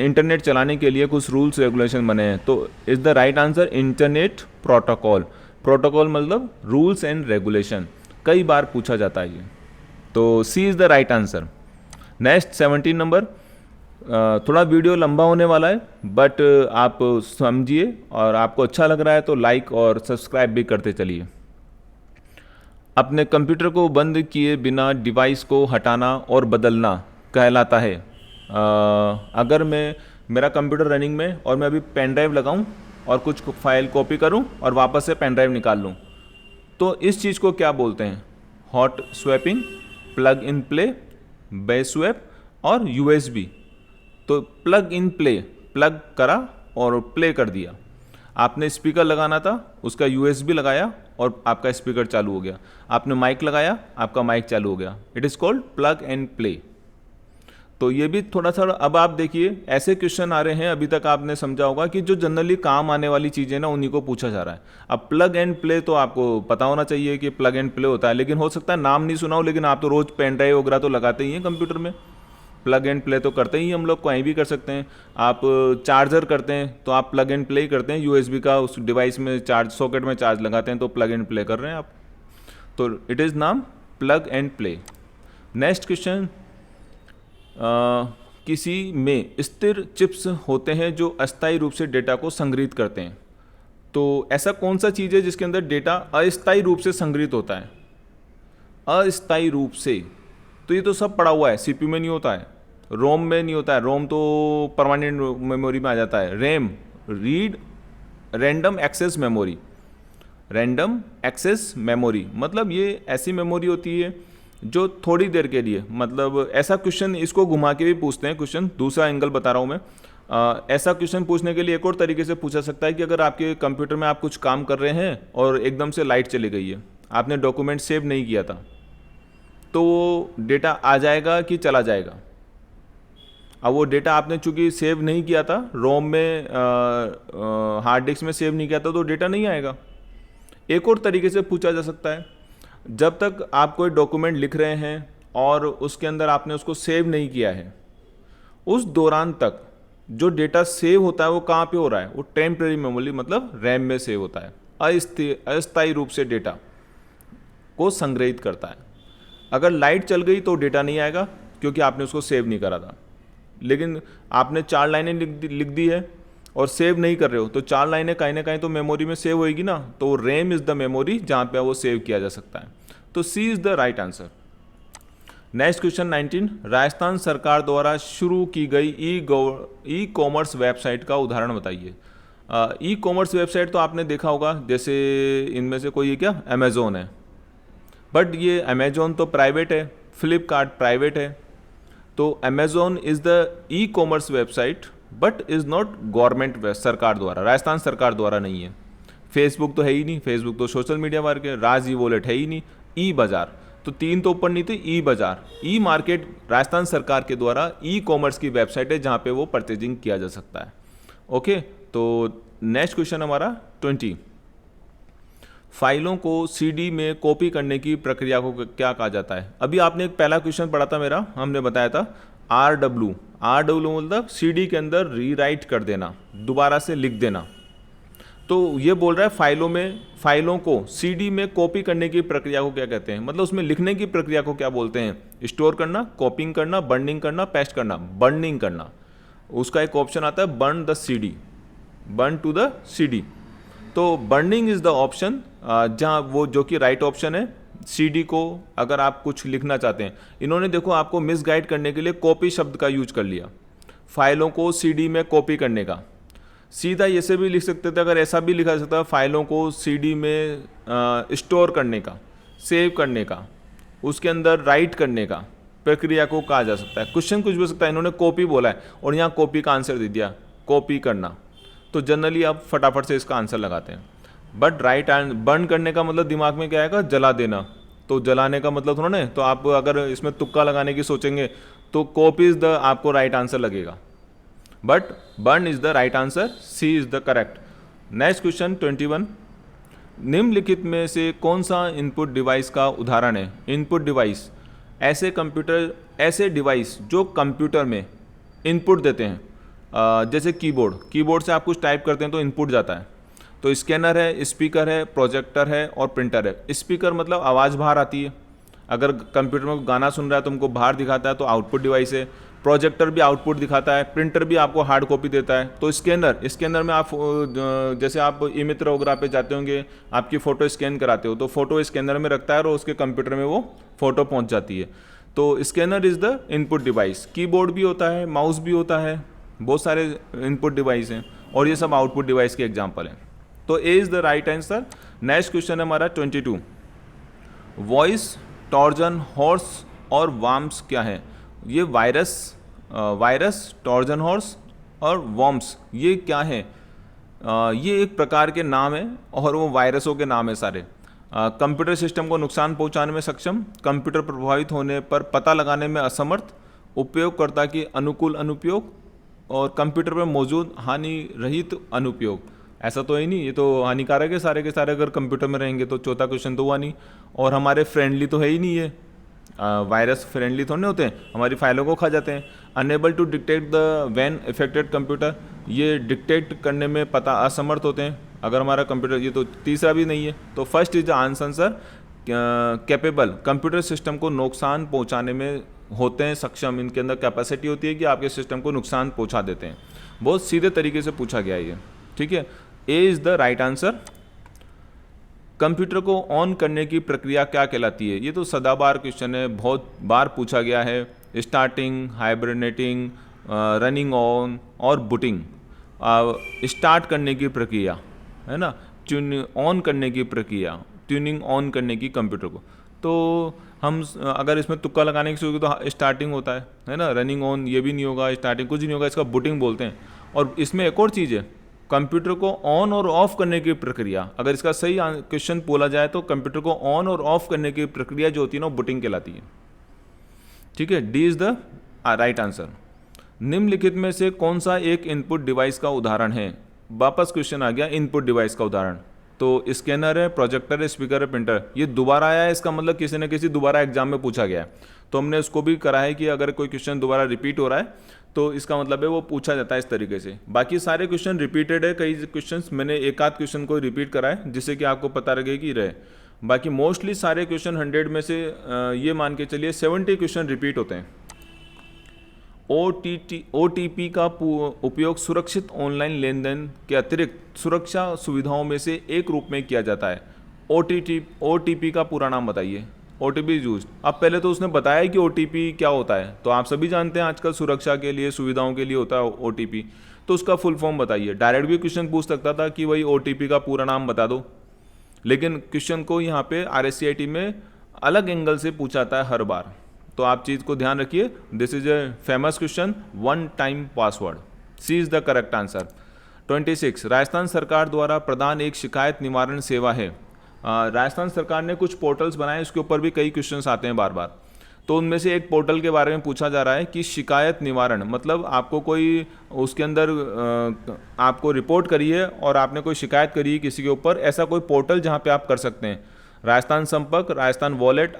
S1: इंटरनेट चलाने के लिए कुछ रूल्स रेगुलेशन बने हैं। तो is the right answer internet protocol. Protocol मतलब रूल्स एंड रेगुलेशन, कई बार पूछा जाता है ये। तो C is the right answer. Next 17 number, थोड़ा वीडियो लंबा होने वाला है, बट आप समझिए, और आपको अच्छा लग रहा है तो लाइक और सब्सक्राइब भी करते चलिए। अपने कंप्यूटर को बंद किए बिना डिवाइस को हटाना और बदलना कहलाता है। अगर मेरा कंप्यूटर रनिंग में और मैं अभी पेन ड्राइव लगाऊँ और कुछ फाइल कॉपी करूँ और वापस से पेन ड्राइव निकाल लूँ, तो इस चीज़ को क्या बोलते हैं? Hot swapping, plug in play, base swap और USB। तो प्लग इन प्ले, प्लग करा और प्ले कर दिया। आपने स्पीकर लगाना था, उसका USB लगाया और आपका स्पीकर चालू हो गया। आपने माइक लगाया, आपका माइक चालू हो गया। It is called plug and play. तो ये भी थोड़ा सा, अब आप देखिए ऐसे क्वेश्चन आ रहे हैं, अभी तक आपने समझा होगा कि जो जनरली काम आने वाली चीज़ें ना, उन्हीं को पूछा जा रहा है। अब प्लग एंड प्ले तो आपको पता होना चाहिए कि प्लग एंड प्ले होता है, लेकिन हो सकता है नाम नहीं सुना हो, लेकिन आप तो रोज़ पेन ड्राइव वगैरह तो लगाते ही हैं कंप्यूटर में। प्लग एंड प्ले तो करते ही हम लोग, कहीं भी कर सकते हैं। आप चार्जर करते हैं तो आप प्लग एंड प्ले ही करते हैं, USB का उस डिवाइस में चार्ज, सॉकेट में चार्ज लगाते हैं तो प्लग एंड प्ले कर रहे हैं आप। तो इट इज़ नाम plug and play. Next question, किसी में स्थिर चिप्स होते हैं जो अस्थायी रूप से डेटा को संग्रहित करते हैं। तो ऐसा कौन सा चीज़ है जिसके अंदर डेटा अस्थायी रूप से संग्रहित होता है? अस्थायी रूप से, तो ये तो सब पड़ा हुआ है, CPU में नहीं होता है, रोम में नहीं होता है, रोम तो परमानेंट मेमोरी में आ जाता है। RAM, read random access memory, random access memory मतलब ये ऐसी मेमोरी होती है जो थोड़ी देर के लिए, मतलब ऐसा क्वेश्चन, इसको घुमा के भी पूछते हैं क्वेश्चन, दूसरा एंगल बता रहा हूँ मैं। ऐसा क्वेश्चन पूछने के लिए एक और तरीके से पूछा सकता है कि अगर आपके कंप्यूटर में आप कुछ काम कर रहे हैं और एकदम से लाइट चली गई है, आपने डॉक्यूमेंट सेव नहीं किया था, तो वो डेटा आ जाएगा कि चला जाएगा? अब वो डेटा आपने चूंकि सेव नहीं किया था, रोम में हार्ड डिस्क में सेव नहीं किया था, तो डेटा नहीं आएगा। एक और तरीके से पूछा जा सकता है, जब तक आप कोई डॉक्यूमेंट लिख रहे हैं और उसके अंदर आपने उसको सेव नहीं किया है, उस दौरान तक जो डेटा सेव होता है वो कहाँ पे हो रहा है? वो टेम्परेरी मेमोरी मतलब रैम में सेव होता है, अस्थायी रूप से डेटा को संग्रहित करता है। अगर लाइट चल गई तो डेटा नहीं आएगा क्योंकि आपने उसको सेव नहीं करा था। लेकिन आपने 4 लाइनें लिख दी है और सेव नहीं कर रहे हो, तो 4 लाइनें कहीं ना कहीं तो मेमोरी में सेव होएगी ना, तो रैम इज़ द मेमोरी जहाँ पे वो सेव किया जा सकता है। तो C is the right answer. Next question 19, Rajasthan सरकार द्वारा शुरू की गई ई कॉमर्स वेबसाइट का उदाहरण बताइए। ई कॉमर्स वेबसाइट तो आपने देखा होगा, जैसे इनमें से कोई है क्या? अमेज़ोन है, बट ये अमेज़ोन तो प्राइवेट है, फ्लिपकार्ट प्राइवेट है। तो Amazon is the e commerce website but is not government, सरकार द्वारा, राजस्थान सरकार द्वारा नहीं है। फेसबुक तो है ही नहीं, फेसबुक तो सोशल मीडिया वर्क है। राज ई वॉलेट है ही नहीं। ई बाज़ार, तो 3 तो ऊपर नहीं थे। ई बाज़ार, ई मार्केट राजस्थान सरकार के द्वारा ई कॉमर्स की वेबसाइट है जहाँ पे वो परचेजिंग किया जा सकता है। ओके, तो नेक्स्ट क्वेश्चन हमारा 20, फाइलों को CD में कॉपी करने की प्रक्रिया को क्या कहा जाता है? अभी आपने एक पहला क्वेश्चन पढ़ा था मेरा, हमने बताया था RW मतलब CD के अंदर रीराइट कर देना, दोबारा से लिख देना। तो ये बोल रहा है फाइलों को सीडी में कॉपी करने की प्रक्रिया को क्या कहते हैं, मतलब उसमें लिखने की प्रक्रिया को क्या बोलते हैं? स्टोर करना, कॉपिंग करना, बर्निंग करना, पेस्ट करना। बर्निंग करना, उसका एक ऑप्शन आता है burn the CD, burn to the CD. तो बर्निंग इज द ऑप्शन जहाँ वो जो कि राइट ऑप्शन है। सीडी को अगर आप कुछ लिखना चाहते हैं, इन्होंने देखो आपको मिसगाइड करने के लिए कॉपी शब्द का यूज कर लिया, फाइलों को सीडी में कॉपी करने का। सीधा ऐसे भी लिख सकते थे, अगर ऐसा भी लिखा जा सकता है फाइलों को सीडी में स्टोर करने का, सेव करने का, उसके अंदर राइट करने का प्रक्रिया को कहा जा सकता है। क्वेश्चन कुछ भी हो सकता है, इन्होंने कॉपी बोला है और यहाँ कॉपी का आंसर दे दिया, कॉपी करना। तो जनरली आप फटाफट से इसका आंसर लगाते हैं। बट राइट एंड बर्न करने का मतलब दिमाग में क्या आएगा? जला देना। तो जलाने का मतलब थोड़ा ना, तो आप अगर इसमें तुक्का लगाने की सोचेंगे तो कॉपी इज द आपको राइट आंसर लगेगा, but burn is the right answer, C is the correct. Next question 21, निम्नलिखित में से कौन सा इनपुट डिवाइस का उदाहरण है? इनपुट डिवाइस ऐसे डिवाइस जो कंप्यूटर में इनपुट देते हैं, जैसे कीबोर्ड से आप कुछ टाइप करते हैं तो इनपुट जाता है। तो स्कैनर है, स्पीकर है, प्रोजेक्टर है और प्रिंटर है। स्पीकर मतलब आवाज़ बाहर आती है, अगर कंप्यूटर में गाना सुन रहा है तो हमको बाहर दिखाता है, तो आउटपुट डिवाइस है। प्रोजेक्टर भी आउटपुट दिखाता है, प्रिंटर भी आपको हार्ड कॉपी देता है। तो स्कैनर में आप जैसे आप ई मित्र वगैरह पे जाते होंगे, आपकी फ़ोटो स्कैन कराते हो तो फोटो स्कैनर में रखता है और उसके कंप्यूटर में वो फ़ोटो पहुंच जाती है। तो scanner is the input device. Keyboard भी होता है, माउस भी होता है, बहुत सारे इनपुट डिवाइस हैं और ये सब आउटपुट डिवाइस के एग्जाम्पल हैं। तो A is the right answer. Next question है हमारा 22, वॉइस, टॉर्जन हॉर्स और वार्म्स क्या है? ये वायरस, टॉर्जन हॉर्स और वॉर्म्स ये क्या है? ये एक प्रकार के नाम है और वो वायरसों के नाम है सारे। कंप्यूटर सिस्टम को नुकसान पहुंचाने में सक्षम, कंप्यूटर प्रभावित होने पर पता लगाने में असमर्थ, उपयोगकर्ता की अनुकूल अनुप्रयोग और कंप्यूटर पर मौजूद हानि रहित अनुप्रयोग। ऐसा तो है नहीं, ये तो हानिकारक है सारे के सारे अगर कंप्यूटर में रहेंगे। तो चौथा क्वेश्चन तो हुआ नहीं। और हमारे फ्रेंडली तो है ही नहीं ये, वायरस फ्रेंडली थोड़े होते हैं, हमारी फाइलों को खा जाते हैं। Enable to detect the when affected computer, ये डिटेक्ट करने में पता असमर्थ होते हैं अगर हमारा कंप्यूटर, ये तो तीसरा भी नहीं है। तो first is the answer capable, computer system को नुकसान पहुंचाने में होते हैं सक्षम, इनके अंदर कैपेसिटी होती है कि आपके सिस्टम को नुकसान पहुंचा देते हैं। बहुत सीधे तरीके से पूछा गया ये, ठीक है। A is the right answer. Computer को ऑन करने की प्रक्रिया क्या कहलाती है? ये तो सदाबहार क्वेश्चन है, बहुत बार पूछा गया है। स्टार्टिंग, हाइब्रनेटिंग, रनिंग ऑन और बूटिंग। स्टार्ट करने की प्रक्रिया है ना, ऑन करने की प्रक्रिया, ट्यूनिंग ऑन करने की कंप्यूटर को। तो हम अगर इसमें तुक्का लगाने की सोचें तो स्टार्टिंग होता है ना, रनिंग ऑन ये भी नहीं होगा, स्टार्टिंग कुछ नहीं होगा, इसका बूटिंग बोलते हैं। और इसमें एक और चीज़ है, कंप्यूटर को ऑन और ऑफ करने की प्रक्रिया, अगर इसका सही क्वेश्चन बोला जाए तो कंप्यूटर को ऑन और ऑफ करने की प्रक्रिया जो होती है ना, बूटिंग कहलाती है, ठीक है। D is the right answer. निम्नलिखित में से कौन सा एक इनपुट डिवाइस का उदाहरण है? वापस क्वेश्चन आ गया इनपुट डिवाइस का उदाहरण। तो स्कैनर है, प्रोजेक्टर है, स्पीकर है, प्रिंटर। ये दोबारा आया है, इसका मतलब किसी न किसी दोबारा एग्जाम में पूछा गया है। तो हमने उसको भी करा है कि अगर कोई क्वेश्चन दोबारा रिपीट हो रहा है तो इसका मतलब है वो पूछा जाता है इस तरीके से। बाकी सारे क्वेश्चन रिपीटेड है, कई क्वेश्चंस मैंने एक आध क्वेश्चन को रिपीट करा है जिससे कि आपको पता लगे कि रहे। बाकी मोस्टली सारे क्वेश्चन 100 में से ये मान के चलिए 70 क्वेश्चन रिपीट होते हैं। OTP का उपयोग सुरक्षित ऑनलाइन लेन देन के अतिरिक्त सुरक्षा सुविधाओं में से एक रूप में किया जाता है। OTP का पूरा नाम बताइए। OTP यूज, अब पहले तो उसने बताया कि OTP क्या होता है, तो आप सभी जानते हैं आजकल सुरक्षा के लिए, सुविधाओं के लिए होता है OTP। तो उसका फुल फॉर्म बताइए। डायरेक्ट भी क्वेश्चन पूछ सकता था कि वही OTP का पूरा नाम बता दो, लेकिन क्वेश्चन को यहाँ पे RSCIT में अलग एंगल से पूछा जाता है हर बार। तो आप चीज़ को ध्यान रखिए, this is a famous question, one time password. C is the correct answer. 26, Rajasthan सरकार द्वारा प्रदान एक शिकायत निवारण सेवा है। राजस्थान सरकार ने कुछ पोर्टल्स बनाए, इसके ऊपर भी कई क्वेश्चंस आते हैं बार बार। तो उनमें से एक पोर्टल के बारे में पूछा जा रहा है कि शिकायत निवारण मतलब आपको कोई उसके अंदर आपको रिपोर्ट करी है और आपने कोई शिकायत करी है किसी के ऊपर, ऐसा कोई पोर्टल जहाँ पे आप कर सकते हैं। राजस्थान संपर्क, राजस्थान वॉलेट,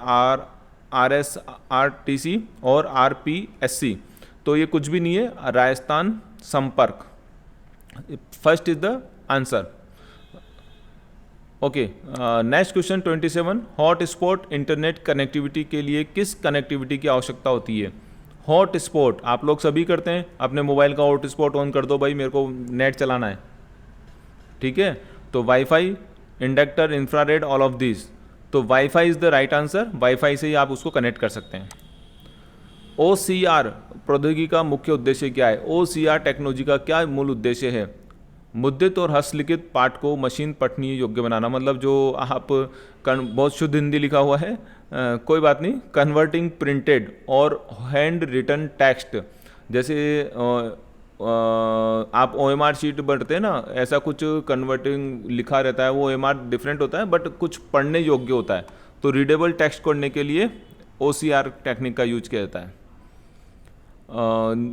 S1: RSRTC और RPSC। तो ये कुछ भी नहीं है, राजस्थान संपर्क first is the answer. Okay, next question 27, hot spot internet connectivity के लिए किस कनेक्टिविटी की आवश्यकता होती है? हॉट स्पॉट आप लोग सभी करते हैं, अपने मोबाइल का हॉट स्पॉट ऑन कर दो भाई, मेरे को नेट चलाना है, ठीक है? तो wifi, inductor, infrared, all of this. तो wifi is the right answer, wifi से ही आप उसको कनेक्ट कर सकते हैं। OCR प्रौद्योगिकी का मुख्य उद्देश्य क्या है? OCR टेक्नोलॉजी का क्या मूल उद्देश्य है? मुद्रित और हस्तलिखित पाठ को मशीन पठनीय योग्य बनाना, मतलब जो आप बहुत शुद्ध हिंदी लिखा हुआ है, कोई बात नहीं, कन्वर्टिंग प्रिंटेड और हैंड रिटन टेक्स्ट, जैसे आप OMR शीट बढ़ते हैं ना, ऐसा कुछ कन्वर्टिंग लिखा रहता है, वो OMR डिफरेंट होता है बट कुछ पढ़ने योग्य होता है, तो रीडेबल टेक्स्ट करने के लिए OCR टेक्निक का यूज किया जाता है।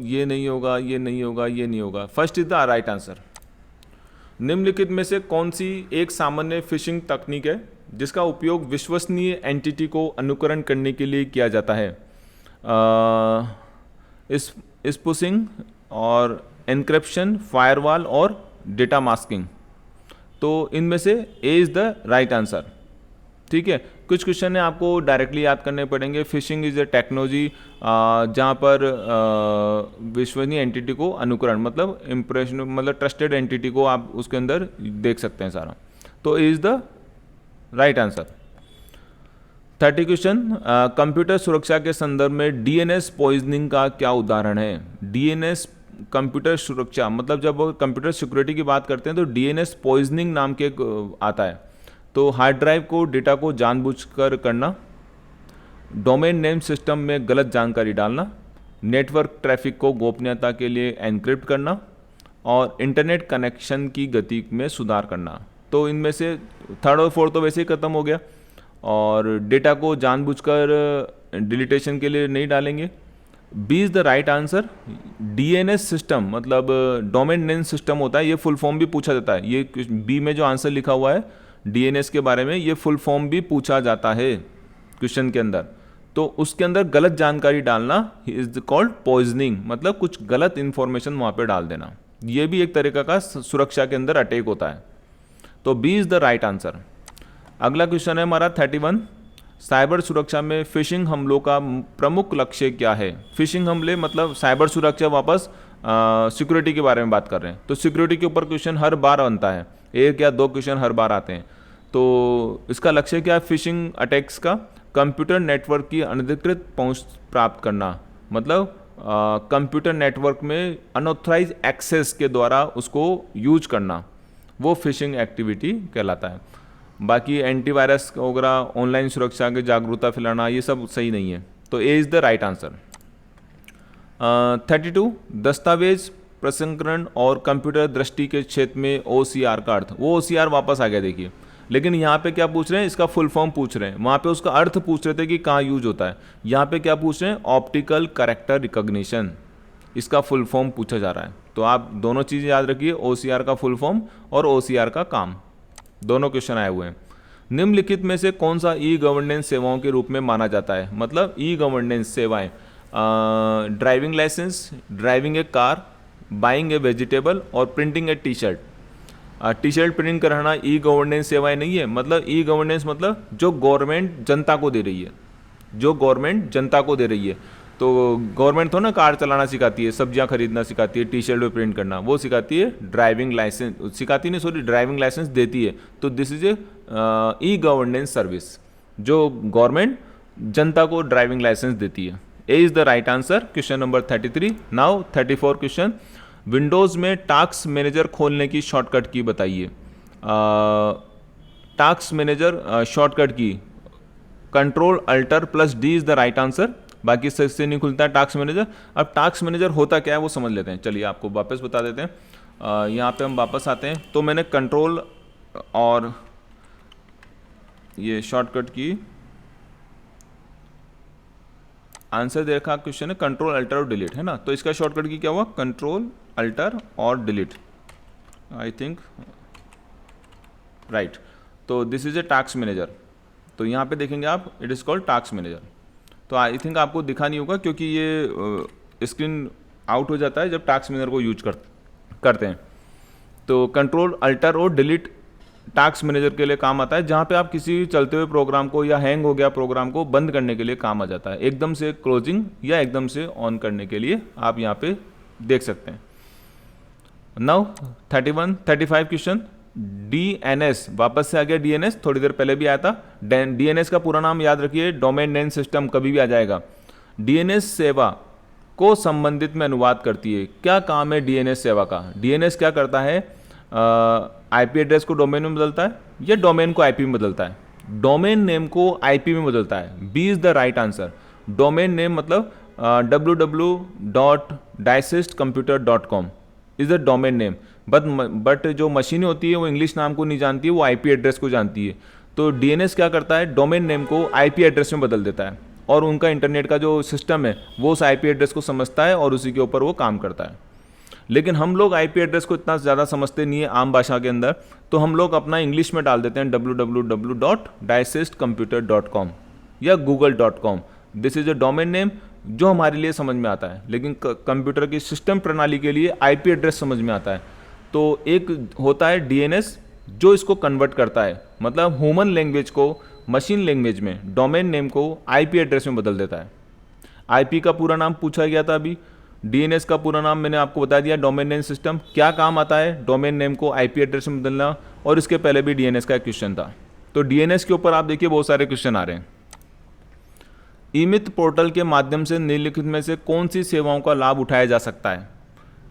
S1: ये नहीं होगा, ये नहीं होगा, ये नहीं होगा, first is the right answer. निम्नलिखित में से कौन सी एक सामान्य फिशिंग तकनीक है जिसका उपयोग विश्वसनीय एंटिटी को अनुकरण करने के लिए किया जाता है? स्पूसिंग और एन्क्रिप्शन, फायरवॉल और डेटा मास्किंग। तो इनमें से A is the right answer, ठीक है? कुछ क्वेश्चन है आपको डायरेक्टली याद करने पड़ेंगे। फिशिंग इज अ टेक्नोलॉजी जहाँ पर विश्वसनीय एंटिटी को अनुकरण, मतलब इम्प्रेशन, मतलब ट्रस्टेड एंटिटी को आप उसके अंदर देख सकते हैं सारा, तो is the right answer. 30 question, computer सुरक्षा के संदर्भ में DNS पॉइजनिंग का क्या उदाहरण है? DNS कंप्यूटर सुरक्षा, मतलब जब कंप्यूटर सिक्योरिटी की बात करते हैं तो DNS पॉइजनिंग नाम के एक आता है। तो हार्ड ड्राइव को डेटा को जानबूझकर करना, डोमेन नेम सिस्टम में गलत जानकारी डालना, नेटवर्क ट्रैफिक को गोपनीयता के लिए एनक्रिप्ट करना, और इंटरनेट कनेक्शन की गति में सुधार करना। तो इनमें से थर्ड और फोर्थ तो वैसे ही खत्म हो गया, और डेटा को जानबूझकर डिलीटेशन के लिए नहीं डालेंगे। B is the right answer. DNS system मतलब डोमेन नेम सिस्टम होता है, ये फुल फॉर्म भी पूछा जाता है। ये बी में जो आंसर लिखा हुआ है DNS के बारे में, ये फुल फॉर्म भी पूछा जाता है क्वेश्चन के अंदर, तो उसके अंदर गलत जानकारी डालना इज कॉल्ड पॉइजनिंग, मतलब कुछ गलत इंफॉर्मेशन वहाँ पे डाल देना, ये भी एक तरीका का सुरक्षा के अंदर अटैक होता है। तो B is the right answer. अगला क्वेश्चन है हमारा 31, साइबर सुरक्षा में फिशिंग हमलों का प्रमुख लक्ष्य क्या है? फिशिंग हमले मतलब साइबर सुरक्षा, वापस सिक्योरिटी के बारे में बात कर रहे हैं, तो सिक्योरिटी के ऊपर क्वेश्चन हर बार बनता है, एक या दो क्वेश्चन हर बार आते हैं। तो इसका लक्ष्य क्या है फिशिंग अटैक्स का? कंप्यूटर नेटवर्क की अनधिकृत पहुंच प्राप्त करना, मतलब कंप्यूटर नेटवर्क में अनऑथराइज एक्सेस के द्वारा उसको यूज करना, वो फिशिंग एक्टिविटी कहलाता है। बाकी एंटीवायरस वगैरह, ऑनलाइन सुरक्षा की जागरूकता फैलाना, ये सब सही नहीं है, तो A is the right answer. 32, दस्तावेज प्रसंस्करण और कंप्यूटर दृष्टि के क्षेत्र में OCR का अर्थ, वो OCR वापस आ गया देखिए, लेकिन यहाँ पे क्या पूछ रहे हैं, इसका फुल फॉर्म पूछ रहे हैं, वहाँ पे उसका अर्थ पूछ रहे थे कि कहाँ यूज होता है, यहाँ पे क्या पूछ रहे हैं, ऑप्टिकल कैरेक्टर रिकॉग्निशन, इसका फुल फॉर्म पूछा जा रहा है। तो आप दोनों चीज़ याद रखिए, OCR का फुल फॉर्म और OCR का काम, दोनों क्वेश्चन आए हुए हैं। निम्नलिखित में से कौन सा ई गवर्नेंस सेवाओं के रूप में माना जाता है? मतलब ई गवर्नेंस सेवाएं, driving licence, driving a car, buying a vegetable और printing a T shirt. T shirt print कराना ई गवर्नेंस सेवाएं नहीं है, मतलब ई गवर्नेंस मतलब जो गवर्नमेंट जनता को दे रही है, जो गवर्नमेंट जनता को दे रही है। तो गवर्नमेंट तो ना कार चलाना सिखाती है, सब्जियां खरीदना सिखाती है, टी शर्ट पे प्रिंट करना वो सिखाती है, ड्राइविंग लाइसेंस सिखाती नहीं, सॉरी ड्राइविंग लाइसेंस देती है। तो this is a e governance service, जो गवर्नमेंट जनता को ड्राइविंग लाइसेंस देती है। A is the right answer, question number 33। Now 34 question, Windows में टास्क मैनेजर खोलने की शॉर्टकट की बताइए। टास्क मैनेजर शॉर्टकट की Ctrl+Alt+D is the right answer, बाकी से नहीं खुलता है टास्क मैनेजर। अब टास्क मैनेजर होता क्या है वो समझ लेते हैं, चलिए आपको वापस बता देते हैं। यहाँ पे हम वापस आते हैं, तो मैंने कंट्रोल और ये शॉर्टकट की आंसर देखा, क्वेश्चन है कंट्रोल अल्टर और डिलीट, है ना, तो इसका शॉर्टकट की क्या हुआ, कंट्रोल अल्टर और डिलीट, आई थिंक राइट। तो this is A task manager, तो यहाँ पे देखेंगे आप, it is called task manager. तो आई थिंक आपको दिखा नहीं होगा क्योंकि ये स्क्रीन आउट हो जाता है जब टास्क मैनेजर को यूज करते हैं। तो कंट्रोल अल्टर और डिलीट टास्क मैनेजर के लिए काम आता है, जहाँ पे आप किसी चलते हुए प्रोग्राम को या हैंग हो गया प्रोग्राम को बंद करने के लिए काम आ जाता है, एकदम से क्लोजिंग या एकदम से ऑन करने के लिए आप यहाँ पे देख सकते हैं। Now 35 question. DNS, वापस से आ गया DNS, थोड़ी देर पहले भी आया था। DNS का पूरा नाम याद रखिए, डोमेन नेम सिस्टम, कभी भी आ जाएगा। DNS सेवा को संबंधित में अनुवाद करती है। क्या काम है DNS सेवा का? DNS क्या करता है? IP एड्रेस को डोमेन में बदलता है या डोमेन को IP में बदलता है? डोमेन नेम को IP में बदलता है। B is the right answer. Domain name मतलब www.dicestcomputer.com is the domain name. But जो मशीन होती है वो इंग्लिश नाम को नहीं जानती है, वो IP एड्रेस को जानती है। तो DNS क्या करता है? डोमेन नेम को IP एड्रेस में बदल देता है, और उनका इंटरनेट का जो सिस्टम है वो उस IP एड्रेस को समझता है और उसी के ऊपर वो काम करता है। लेकिन हम लोग IP एड्रेस को इतना ज़्यादा समझते नहीं है आम भाषा के अंदर, तो हम लोग अपना इंग्लिश में डाल देते हैं www.dicestcomputer.com या google.com। This is a domain name जो हमारे लिए समझ में आता है, लेकिन कंप्यूटर की सिस्टम प्रणाली के लिए IP एड्रेस समझ में आता है। तो एक होता है DNS जो इसको कन्वर्ट करता है, मतलब ह्यूमन लैंग्वेज को मशीन लैंग्वेज में, डोमेन नेम को IP एड्रेस में बदल देता है। IP का पूरा नाम पूछा गया था अभी, DNS का पूरा नाम मैंने आपको बता दिया, डोमेन नेम सिस्टम। क्या काम आता है? डोमेन नेम को IP एड्रेस में बदलना, और इसके पहले भी DNS का एक क्वेश्चन था। तो DNS के ऊपर आप देखिए बहुत सारे क्वेश्चन आ रहे हैं। ई-मित्र पोर्टल के माध्यम से निम्नलिखित में से कौन सी सेवाओं का लाभ उठाया जा सकता है?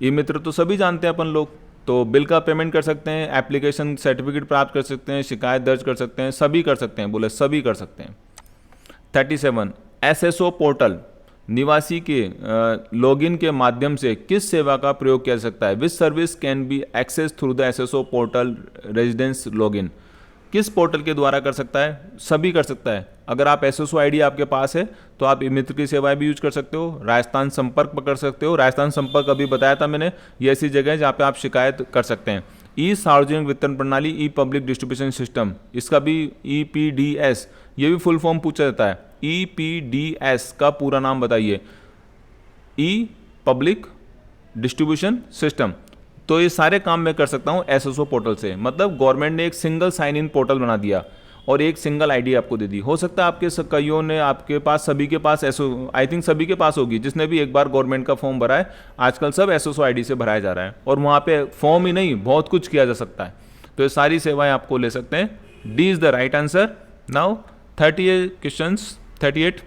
S1: ई-मित्र तो सभी जानते हैं अपन लोग, तो बिल का पेमेंट कर सकते हैं, एप्लीकेशन सर्टिफिकेट प्राप्त कर सकते हैं, शिकायत दर्ज कर सकते हैं, सभी कर सकते हैं, बोले सभी कर सकते हैं। 37 SSO पोर्टल निवासी के लॉगिन के माध्यम से किस सेवा का प्रयोग किया जा सकता है? Which service can be access through the SSO portal residence login? किस पोर्टल के द्वारा कर सकता है? सभी कर सकता है। अगर आप SSO ID आपके पास है तो आप ई-मित्र की सेवाएं भी यूज कर सकते हो, राजस्थान संपर्क पकड़ सकते हो। राजस्थान संपर्क अभी बताया था मैंने, ये ऐसी जगह है जहाँ पे आप शिकायत कर सकते हैं। ई सार्वजनिक वितरण प्रणाली, ई पब्लिक डिस्ट्रीब्यूशन सिस्टम, इसका भी EPDS, ये भी फुल फॉर्म पूछा जाता है। EPDS का पूरा नाम बताइए। ई पब्लिक डिस्ट्रीब्यूशन सिस्टम। तो ये सारे काम मैं कर सकता हूँ SSO पोर्टल से, मतलब गवर्नमेंट ने एक सिंगल साइन इन पोर्टल बना दिया और एक सिंगल ID आपको दे दी। हो सकता है आपके कईयों ने, आपके पास, सभी के पास आई थिंक सभी के पास होगी, जिसने भी एक बार गवर्नमेंट का फॉर्म भरा है। आजकल सब SSO ID से भराया जा रहा है, और वहाँ पे फॉर्म ही नहीं बहुत कुछ किया जा सकता है। तो ये सारी सेवाएं आपको ले सकते हैं। D is the right answer. Now 38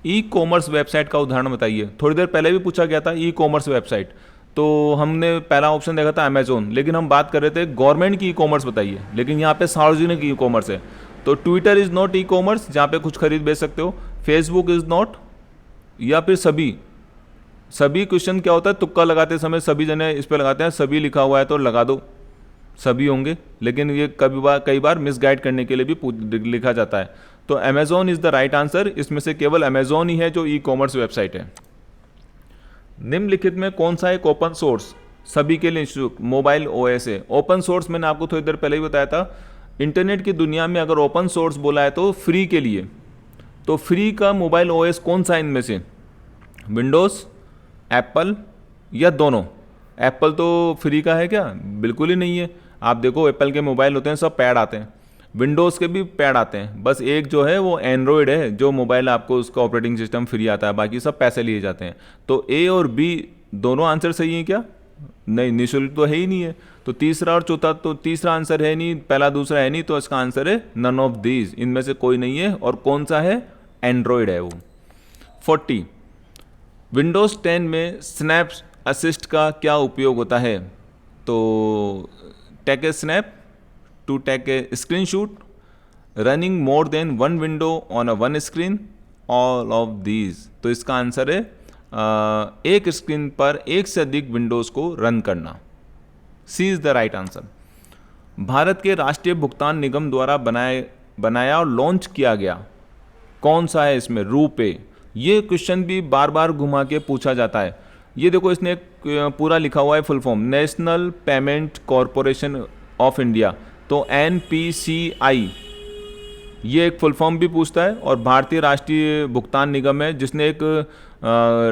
S1: e-commerce website का उदाहरण बताइए। थोड़ी देर पहले भी पूछा गया था ई-कॉमर्स वेबसाइट, तो हमने पहला ऑप्शन देखा था अमेजोन, लेकिन हम बात कर रहे थे गवर्नमेंट की ई-कॉमर्स बताइए, लेकिन यहाँ पे सार्वजनिक ई-कॉमर्स है। तो ट्विटर इज़ नॉट ई-कॉमर्स, जहाँ पे कुछ खरीद बेच सकते हो। फेसबुक इज़ नॉट, या फिर सभी क्वेश्चन क्या होता है, तुक्का लगाते समय सभी जने इस पर लगाते हैं, सभी लिखा हुआ है तो लगा दो, सभी होंगे, लेकिन ये कई बार मिसगाइड करने के लिए भी लिखा जाता है। तो Amazon is the right answer. इसमें से केवल अमेजोन ही है जो ई-कॉमर्स वेबसाइट है। निम्नलिखित में कौन सा एक ओपन सोर्स सभी के लिए मोबाइल OS है? ओपन सोर्स मैंने आपको थोड़ी देर पहले ही बताया था। इंटरनेट की दुनिया में अगर ओपन सोर्स बोला है तो फ्री के लिए, तो फ्री का मोबाइल OS कौन सा इनमें से? विंडोज़, एप्पल या दोनों? एप्पल तो फ्री का है क्या? बिल्कुल ही नहीं है। आप देखो एप्पल के मोबाइल होते हैं सब पैड आते हैं, विंडोज़ के भी पैड आते हैं, बस एक जो है वो एंड्रॉयड है जो मोबाइल आपको उसका ऑपरेटिंग सिस्टम फ्री आता है, बाकी सब पैसे लिए जाते हैं। तो A और B दोनों आंसर सही हैं क्या? नहीं, निःशुल्क तो है ही नहीं है। तो तीसरा और चौथा, तो तीसरा आंसर है नहीं, पहला दूसरा है नहीं, तो इसका आंसर है नन ऑफ दीज, इनमें से कोई नहीं है। और कौन सा है? एंड्रॉयड है वो। 40 विंडोज़ 10 में स्नैप असिस्ट का क्या उपयोग होता है? तो take a snap, to take a screenshot, running more than one window on a one screen, all of these. तो इसका आंसर है एक स्क्रीन पर एक से अधिक विंडोज़ को रन करना। C is the right answer. Bharat के राष्ट्रीय भुगतान निगम द्वारा बनाया और लॉन्च किया गया कौन सा है इसमें? रूपे। ये क्वेश्चन भी बार बार घुमा के पूछा जाता है। ये देखो इसने पूरा लिखा हुआ है full form, national payment corporation of India. तो NPCI ये एक फुल फॉर्म भी पूछता है। और भारतीय राष्ट्रीय भुगतान निगम है जिसने एक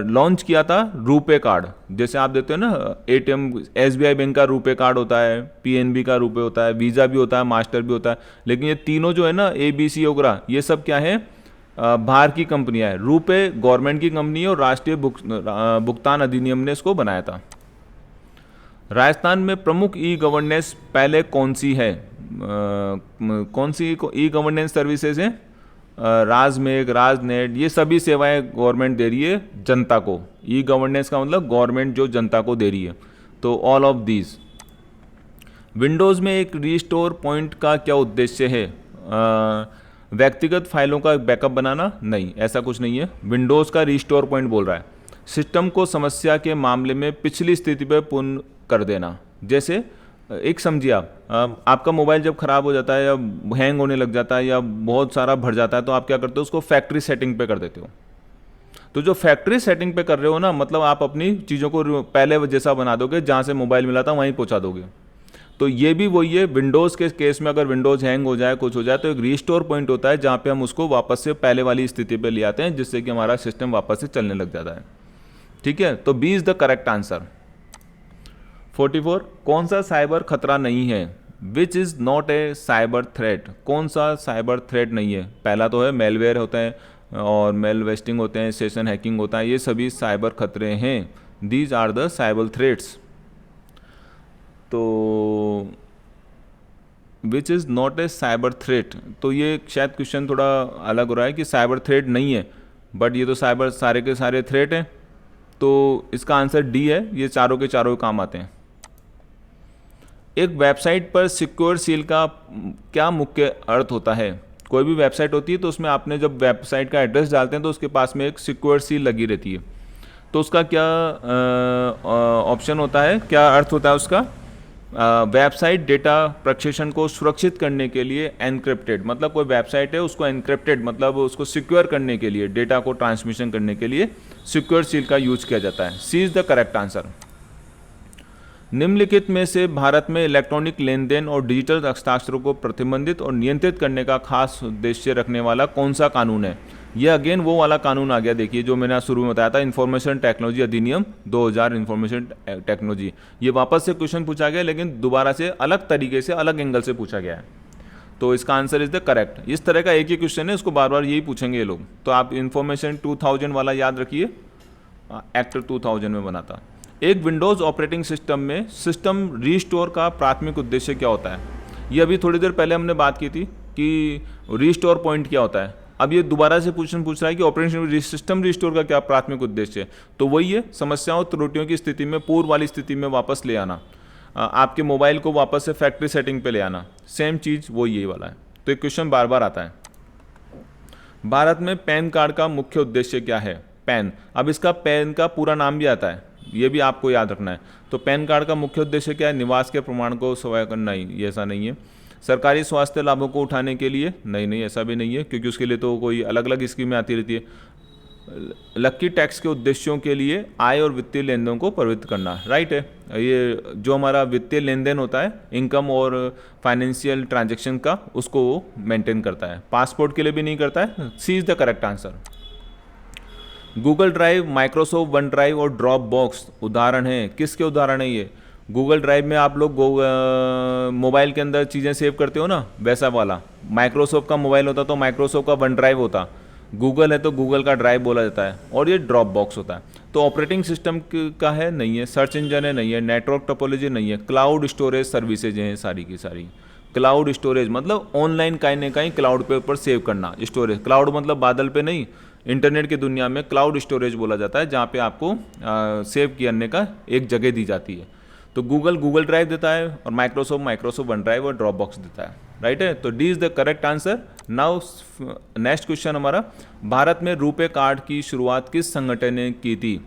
S1: लॉन्च किया था रुपे कार्ड। जैसे आप देते हो ना एटीएम, एसबीआई बैंक का रुपे कार्ड होता है, पीएनबी का रुपे होता है, वीज़ा भी होता है, मास्टर भी होता है। लेकिन ये तीनों जो है ना, एबीसी वगैरह, ये सब क्या है, बाहर की कंपनियां हैं। रुपे गवर्नमेंट की कंपनी है और राष्ट्रीय भुगतान अधिनियम ने इसको बनाया था। राजस्थान में प्रमुख ई गवर्नेंस पहले कौन सी है? कौन सी ई गवर्नेंस सर्विसेज हैं? राजमेघ, राजनेट, ये सभी सेवाएं गवर्नमेंट दे रही है जनता को। ई गवर्नेंस का मतलब गवर्नमेंट जो जनता को दे रही है। तो ऑल ऑफ दीज। विंडोज़ में एक रीस्टोर पॉइंट का क्या उद्देश्य है? व्यक्तिगत फाइलों का बैकअप बनाना? नहीं, ऐसा कुछ नहीं है। विंडोज़ का रीस्टोर पॉइंट बोल रहा है सिस्टम को समस्या के मामले में पिछली स्थिति पर पुनः कर देना। जैसे एक समझिए आपका मोबाइल जब ख़राब हो जाता है या हैंग होने लग जाता है या बहुत सारा भर जाता है, तो आप क्या करते हो, उसको फैक्ट्री सेटिंग पे कर देते हो। तो जो फैक्ट्री सेटिंग पे कर रहे हो ना, मतलब आप अपनी चीज़ों को पहले जैसा बना दोगे, जहाँ से मोबाइल मिला था वहीं पहुँचा दोगे। तो ये भी वही है। विंडोज़ के केस में अगर विंडोज़ हैंग हो जाए, कुछ हो जाए, तो एक रीस्टोर पॉइंट होता है जहाँ पे हम उसको वापस से पहले वाली स्थिति पे ले आते हैं, जिससे कि हमारा सिस्टम वापस से चलने लग जाता है। ठीक है, तो B is the correct answer. 44, कौन सा साइबर खतरा नहीं है? Which is not a cyber threat? कौन सा साइबर थ्रेट नहीं है? पहला तो है मेलवेयर होते हैं और मेल वेस्टिंग होते हैं, सेशन हैकिंग होता है, ये सभी साइबर खतरे हैं। These are the cyber threats. तो which is not a cyber threat, तो ये शायद क्वेश्चन थोड़ा अलग हो रहा है कि साइबर थ्रेट नहीं है, बट ये तो साइबर सारे के सारे थ्रेट हैं। तो इसका आंसर डी है, ये चारों के चारों काम आते हैं। एक वेबसाइट पर सिक्योर सील का क्या मुख्य अर्थ होता है? कोई भी वेबसाइट होती है तो उसमें आपने जब वेबसाइट का एड्रेस डालते हैं तो उसके पास में एक सिक्योर सील लगी रहती है। तो उसका क्या ऑप्शन होता है, क्या अर्थ होता है उसका? वेबसाइट डेटा प्रक्षेपण को सुरक्षित करने के लिए एनक्रिप्टेड, मतलब कोई वेबसाइट है उसको एनक्रिप्टेड मतलब उसको सिक्योर करने के लिए, डेटा को ट्रांसमिशन करने के लिए सिक्योर सील का यूज किया जाता है। C is the correct answer. निम्नलिखित में से भारत में इलेक्ट्रॉनिक लेन देन और डिजिटल हस्ताक्षरों को प्रतिबंधित और नियंत्रित करने का खास उद्देश्य रखने वाला कौन सा कानून है? यह अगेन वो वाला कानून आ गया, देखिए जो मैंने शुरू में बताया था, इन्फॉर्मेशन टेक्नोलॉजी अधिनियम 2000, इन्फॉर्मेशन टेक्नोलॉजी। ये वापस से क्वेश्चन पूछा गया लेकिन दोबारा से अलग तरीके से, अलग एंगल से पूछा गया है। तो इसका आंसर इज द करेक्ट। इस तरह का एक ही क्वेश्चन है, इसको बार बार यही पूछेंगे ये लोग। तो आप इन्फॉर्मेशन 2000 वाला याद रखिए, एक्ट 2000 में बना था। एक विंडोज़ ऑपरेटिंग सिस्टम में सिस्टम रीस्टोर का प्राथमिक उद्देश्य क्या होता है? ये अभी थोड़ी देर पहले हमने बात की थी कि रीस्टोर पॉइंट क्या होता है। अब ये दोबारा से क्वेश्चन पूछ रहा है कि ऑपरेटिंग सिस्टम रीस्टोर का क्या प्राथमिक उद्देश्य है? तो वही है, समस्याओं त्रुटियों की स्थिति में पूर्व वाली स्थिति में वापस ले आना, आपके मोबाइल को वापस से फैक्ट्री सेटिंग पे ले आना, सेम चीज़ वो यही वाला है। तो एक क्वेश्चन बार बार आता है। भारत में पैन कार्ड का मुख्य उद्देश्य क्या है? पैन, अब इसका पैन का पूरा नाम भी आता है, ये भी आपको याद रखना है। तो पैन कार्ड का मुख्य उद्देश्य क्या है? निवास के प्रमाण को स्वयं करना ही, ये ऐसा नहीं है। सरकारी स्वास्थ्य लाभों को उठाने के लिए? नहीं, ऐसा भी नहीं है, क्योंकि उसके लिए तो कोई अलग अलग स्कीमें आती रहती है। लक्की टैक्स के उद्देश्यों के लिए आय और वित्तीय लेन देन को प्रवृत्त करना, राइट है। ये जो हमारा वित्तीय लेन देन होता है, इनकम और फाइनेंशियल ट्रांजेक्शन का, उसको वो मेंटेन करता है। पासपोर्ट के लिए भी नहीं करता है। C is the correct answer. Google Drive, Microsoft OneDrive और ड्रॉप बॉक्स उदाहरण है, किसके उदाहरण है ये? गूगल ड्राइव में आप लोग मोबाइल के अंदर चीज़ें सेव करते हो ना, वैसा वाला। माइक्रोसॉफ्ट का मोबाइल होता तो माइक्रोसॉफ्ट का वन ड्राइव होता, गूगल है तो गूगल का ड्राइव बोला जाता है, और ये ड्रॉप बॉक्स होता है। तो ऑपरेटिंग सिस्टम का है? नहीं है। सर्च इंजन है? नहीं है। Network topology? नहीं है। क्लाउड स्टोरेज सर्विसेज हैं सारी की सारी। क्लाउड स्टोरेज मतलब ऑनलाइन कहीं ना कहीं क्लाउड पे ऊपर सेव करना, स्टोरेज। क्लाउड मतलब बादल पे नहीं, इंटरनेट की दुनिया में क्लाउड स्टोरेज बोला जाता है, जहाँ पे आपको सेव करने का एक जगह दी जाती है। तो गूगल ड्राइव देता है और माइक्रोसॉफ्ट वन ड्राइव और ड्रॉप बॉक्स देता है, राइट है। तो D is the correct answer. Now next question हमारा, भारत में रुपे कार्ड की शुरुआत किस संगठन ने की थी?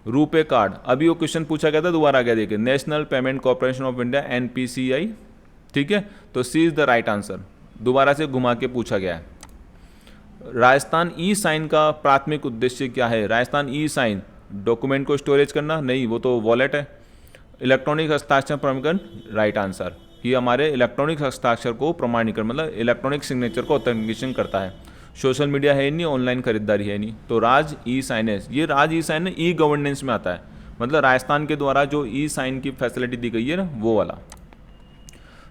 S1: रुपे कार्ड, अभी वो क्वेश्चन पूछा गया था, दोबारा आ गया, देखिए, national payment corporation of India, NPCI, ठीक है। तो सी इज द राइट आंसर, दोबारा से घुमा के पूछा गया है। राजस्थान ई साइन का प्राथमिक उद्देश्य क्या है? राजस्थान ई साइन, डॉक्यूमेंट को स्टोरेज करना? नहीं, वो तो वॉलेट है। इलेक्ट्रॉनिक हस्ताक्षर प्रमाणीकरण, राइट आंसर। ये हमारे इलेक्ट्रॉनिक हस्ताक्षर को प्रमाणीकरण मतलब इलेक्ट्रॉनिक सिग्नेचर को ऑथेंटिकेशन करता है। सोशल मीडिया है नहीं, ऑनलाइन खरीदारी है नहीं, तो राज ई साइनेंस, ये राज ई साइन ई गवर्नेंस में आता है, मतलब राजस्थान के द्वारा जो ई साइन की फैसिलिटी दी गई है ना वो वाला।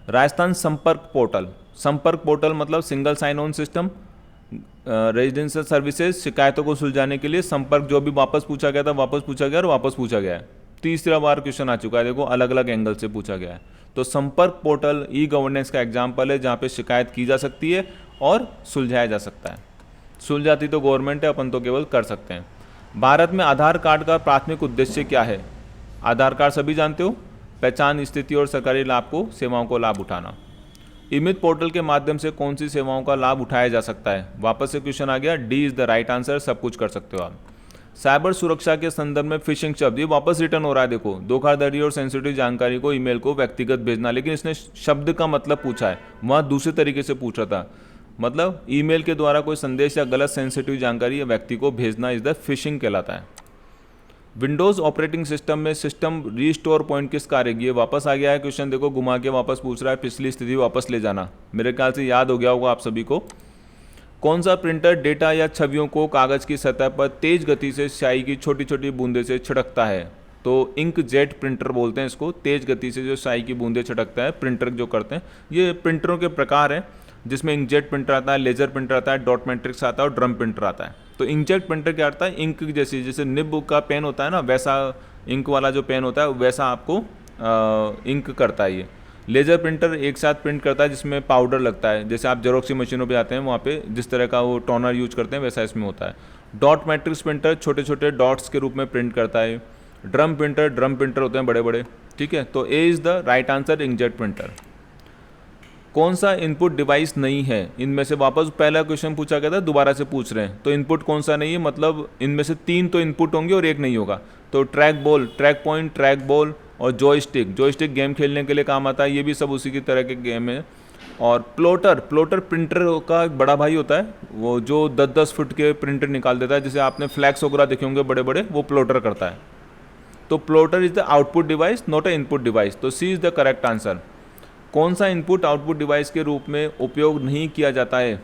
S1: राजस्थान संपर्क पोर्टल, संपर्क पोर्टल मतलब single sign on system, residential services, शिकायतों को सुलझाने के लिए संपर्क, जो भी वापस पूछा गया था वापस पूछा गया और वापस पूछा गया है। तीसरा बार क्वेश्चन आ चुका है, देखो अलग अलग एंगल से पूछा गया है। तो संपर्क पोर्टल ई गवर्नेंस का एग्जाम्पल है जहाँ पे शिकायत की जा सकती है और सुलझाया जा सकता है। सुलझाती तो गवर्नमेंट है, अपन तो केवल कर सकते हैं। भारत में आधार कार्ड का प्राथमिक उद्देश्य क्या है? आधार कार्ड सभी जानते हो, पहचान, स्थिति और सरकारी लाभ को सेवाओं को लाभ उठाना। इमित पोर्टल के माध्यम से कौन सी सेवाओं का लाभ उठाया जा सकता है? वापस से क्वेश्चन आ गया, D is the right answer, सब कुछ कर सकते हो आप। साइबर सुरक्षा के संदर्भ में फिशिंग शब्द, ये वापस रिटर्न हो रहा है, देखो धोखाधड़ी और सेंसिटिव जानकारी को ईमेल को व्यक्तिगत भेजना, लेकिन इसने शब्द का मतलब पूछा है, वहाँ दूसरे तरीके से पूछ रहा था, मतलब ईमेल के द्वारा कोई संदेश या गलत सेंसिटिव जानकारी या व्यक्ति को भेजना इज द फिशिंग कहलाता है। विंडोज ऑपरेटिंग सिस्टम में सिस्टम रीस्टोर पॉइंट किस कार्य की? ये वापस आ गया है क्वेश्चन, देखो घुमा के वापस पूछ रहा है, पिछली स्थिति वापस ले जाना, मेरे ख्याल से याद हो गया होगा आप सभी को। कौन सा प्रिंटर डेटा या छवियों को कागज की सतह पर तेज गति से स्याही की छोटी छोटी बूंदे से छिड़कता है? तो इंक जेट प्रिंटर बोलते हैं इसको, तेज गति से जो स्याही की बूंदे छिड़कता है प्रिंटर जो करते हैं। ये प्रिंटरों के प्रकार हैं जिसमें इंकजेट प्रिंटर आता है, लेजर प्रिंटर आता है, डॉट मैट्रिक्स आता है और ड्रम प्रिंटर आता है। तो इंकजेट प्रिंटर क्या आता है, इंक जैसे जैसे निब का पेन होता है ना, वैसा इंक वाला जो पेन होता है वैसा आपको इंक करता है ये। लेजर प्रिंटर एक साथ प्रिंट करता है जिसमें पाउडर लगता है, जैसे आप जेरोक्सी मशीनों पे आते हैं वहाँ पे जिस तरह का वो टोनर यूज करते हैं वैसा इसमें होता है। डॉट मैट्रिक्स प्रिंटर छोटे छोटे डॉट्स के रूप में प्रिंट करता है। ड्रम प्रिंटर होते हैं बड़े बड़े, ठीक है। तो A is the right answer, inkjet printer. कौन सा इनपुट डिवाइस नहीं है इनमें से? वापस पहला क्वेश्चन पूछा गया था, दोबारा से पूछ रहे हैं। तो इनपुट कौन सा नहीं है, मतलब इनमें से 3 तो इनपुट होंगे और एक नहीं होगा। तो track ball, track point, track ball और जॉयस्टिक गेम खेलने के लिए काम आता है, ये भी सब उसी की तरह के गेम है। और प्लॉटर प्रिंटर का एक बड़ा भाई होता है, वो जो 10-10 फुट के प्रिंटर निकाल देता है, जैसे आपने फ्लैक्स वगैरह देखे होंगे बड़े बड़े, वो प्लॉटर करता है। तो plotter is the output device, not a input device. तो सी इज द करेक्ट आंसर। कौन सा इनपुट आउटपुट डिवाइस के रूप में उपयोग नहीं किया जाता है?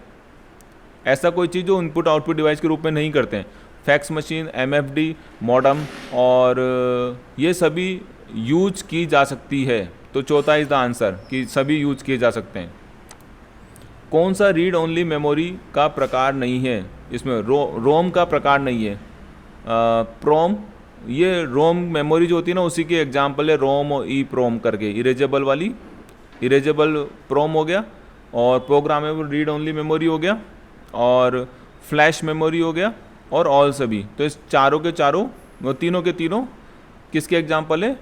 S1: ऐसा कोई चीज़ जो इनपुट आउटपुट डिवाइस के रूप में नहीं करते हैं? फैक्स मशीन, एमएफडी, मॉडम और ये सभी यूज की जा सकती है। तो चौथा इज द आंसर कि सभी यूज किए जा सकते हैं। कौन सा रीड ओनली मेमोरी का प्रकार नहीं है? इसमें रोम का प्रकार नहीं है। प्रोम, ये रोम मेमोरी जो होती है ना उसी की एग्जाम्पल है, रोम और ई प्रोम करके, इरेजेबल वाली, इरेजेबल प्रोम हो गया, और प्रोग्रामेबल रीड ओनली मेमोरी हो गया, और फ्लैश मेमोरी हो गया, और ऑल सभी। तो इस चारों के चारों, वो तीनों के तीनों किसके एग्जाम्पल है?